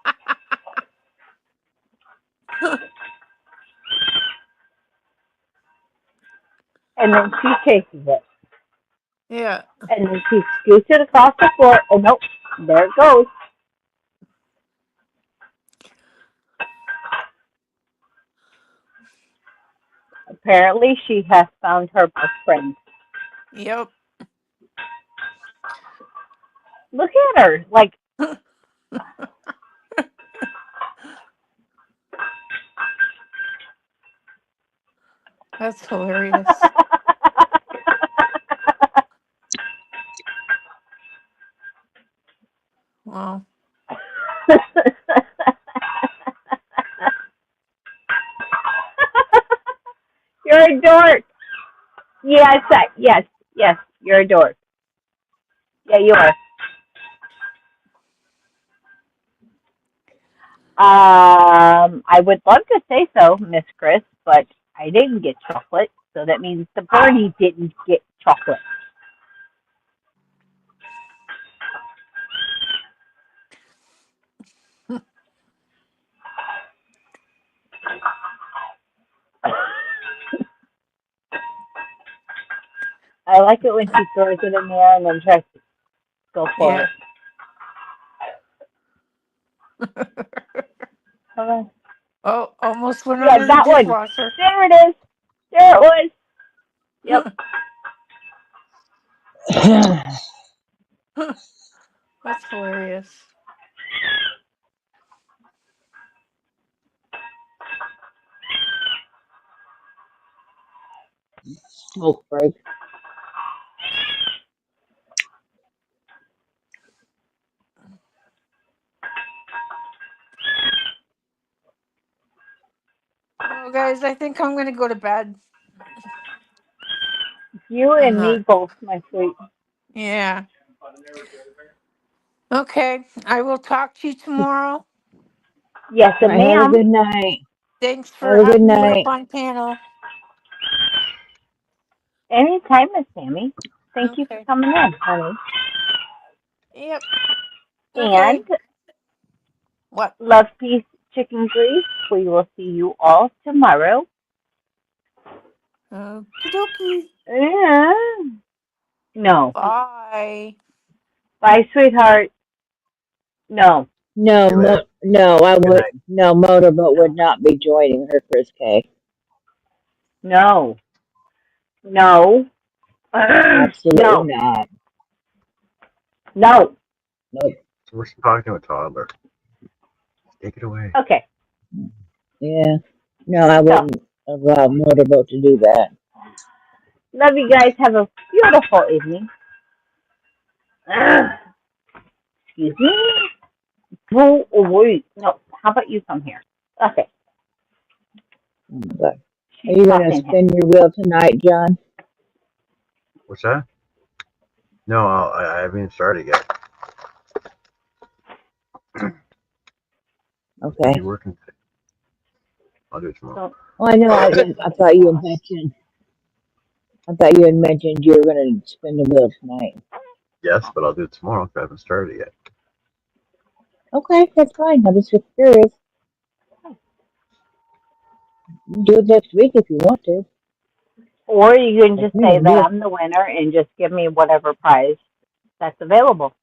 And then she chases it. Yeah. And then she scoots it across the floor. Oh, nope. There it goes. Apparently, she has found her best friend. Yep. Look at her. Like, That's hilarious. Wow. You're a dork. Yes, yes, you're a dork. Yeah, you are. I would love to say so, Miss Chris, but I didn't get chocolate, so that means the birdie didn't get chocolate. I like it when she throws it in there and then tries to go for Yeah. it. Hold on. Oh, almost went Yeah, under the that one. dishwasher. There it is. There it was. Yep. That's hilarious. Smoke break. Well, guys, I think I'm gonna go to bed. You I'm and me not. both, my sweet. Yeah. Okay. I will talk to you tomorrow. Yes, All right, have a ma'am. good night. Thanks Have for a good having me up night. on panel. Anytime, Miss Sammy. Thank you for Okay. coming in, honey. Yep. And Okay. What? love, peace, chicken grease. We will see you all tomorrow. Okie dokie. Yeah. No. Bye. Bye, sweetheart. No. No, See you later. no, I Good would. night. No, Motorboat would not be joining her, Chris K. No. No. Absolutely No. not. No. Nope. So we're talking to a toddler. Take it away. Okay. Yeah. No, I So, wouldn't allow Motorboat to do that. love you guys. Have a beautiful evening. Excuse me. Go away. No. How about you come here? Okay. Oh my God. Are She's you going to talking him. spin your wheel tonight, John? What's that? No, I haven't even started yet. Okay. You're working today. I'll do it tomorrow. So, Oh, I know. I thought you had mentioned. I thought you had mentioned you were going to spin the wheel tonight. Yes, but I'll do it tomorrow if I haven't started yet. Okay, that's fine. I'm just curious. You can do it next week if you want to. Or you can just say Okay, that look, I'm the winner and just give me whatever prize that's available.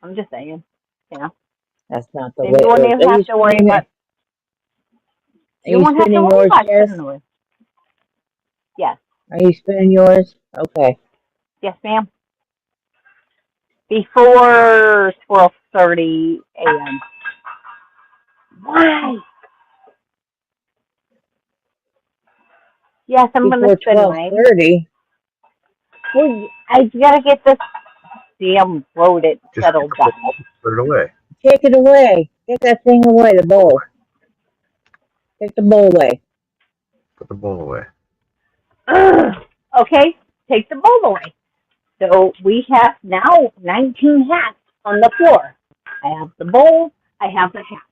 I'm just saying, you know, that's not the then way you it won't works. even have to worry about. Are You you won't have to spinning worry yours, about Jess? spinning the wheel. Yes, Are you spinning yours? Okay. yes, ma'am. Before 12:30 a.m. Why? Yes, I'm gonna Before spin mine. 12:30. Well, I gotta get this damn road it Just get settled the down. ball, put it away. Take it away. Take that thing away, the Put it bowl. away. Take the bowl away. Put the ball away. Ugh. Okay, take the bowl away. So we have now 19 hats on the floor. I have the bowl. I have the hat.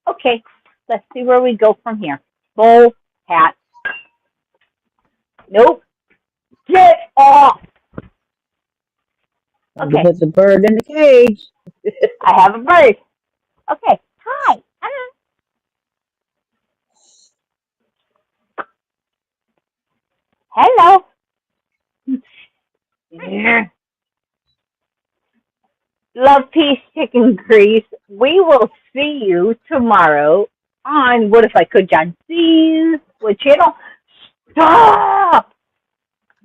Okay, let's see where we go from here. Bowl, hat. Nope. Get off. Time to Okay, put the bird in the cage. I have a bird. Okay, hi. Hello. Love, peace, chicken grease. We will see you tomorrow on What If I Could John C's. What channel? Stop!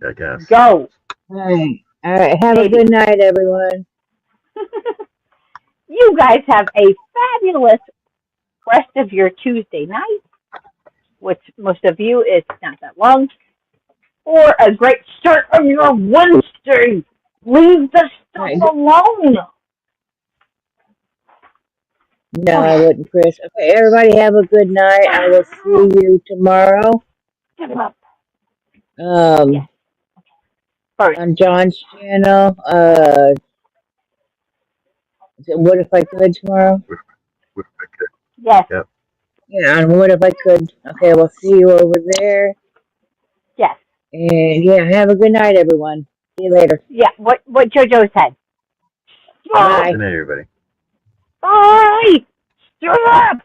I guess. Go, Alright. Alright. Have a baby. good night, everyone. You guys have a fabulous rest of your Tuesday night, which most of you is not that long, or a great start of your Wednesday. Leave the stuff Alright. alone. No, I Okay. wouldn't, Chris. Okay, everybody have a good night. I will see you tomorrow. Give it up. Yes, Um, first. on John's channel. What if I could tomorrow? With, with my kid. Yes, Yep. Yeah, on What If I Could. Okay, we'll see you over there. yes. And yeah, have a good night, everyone. See you later. Yeah, what JoJo said. Bye. Good night, everybody. Bye! Shut up!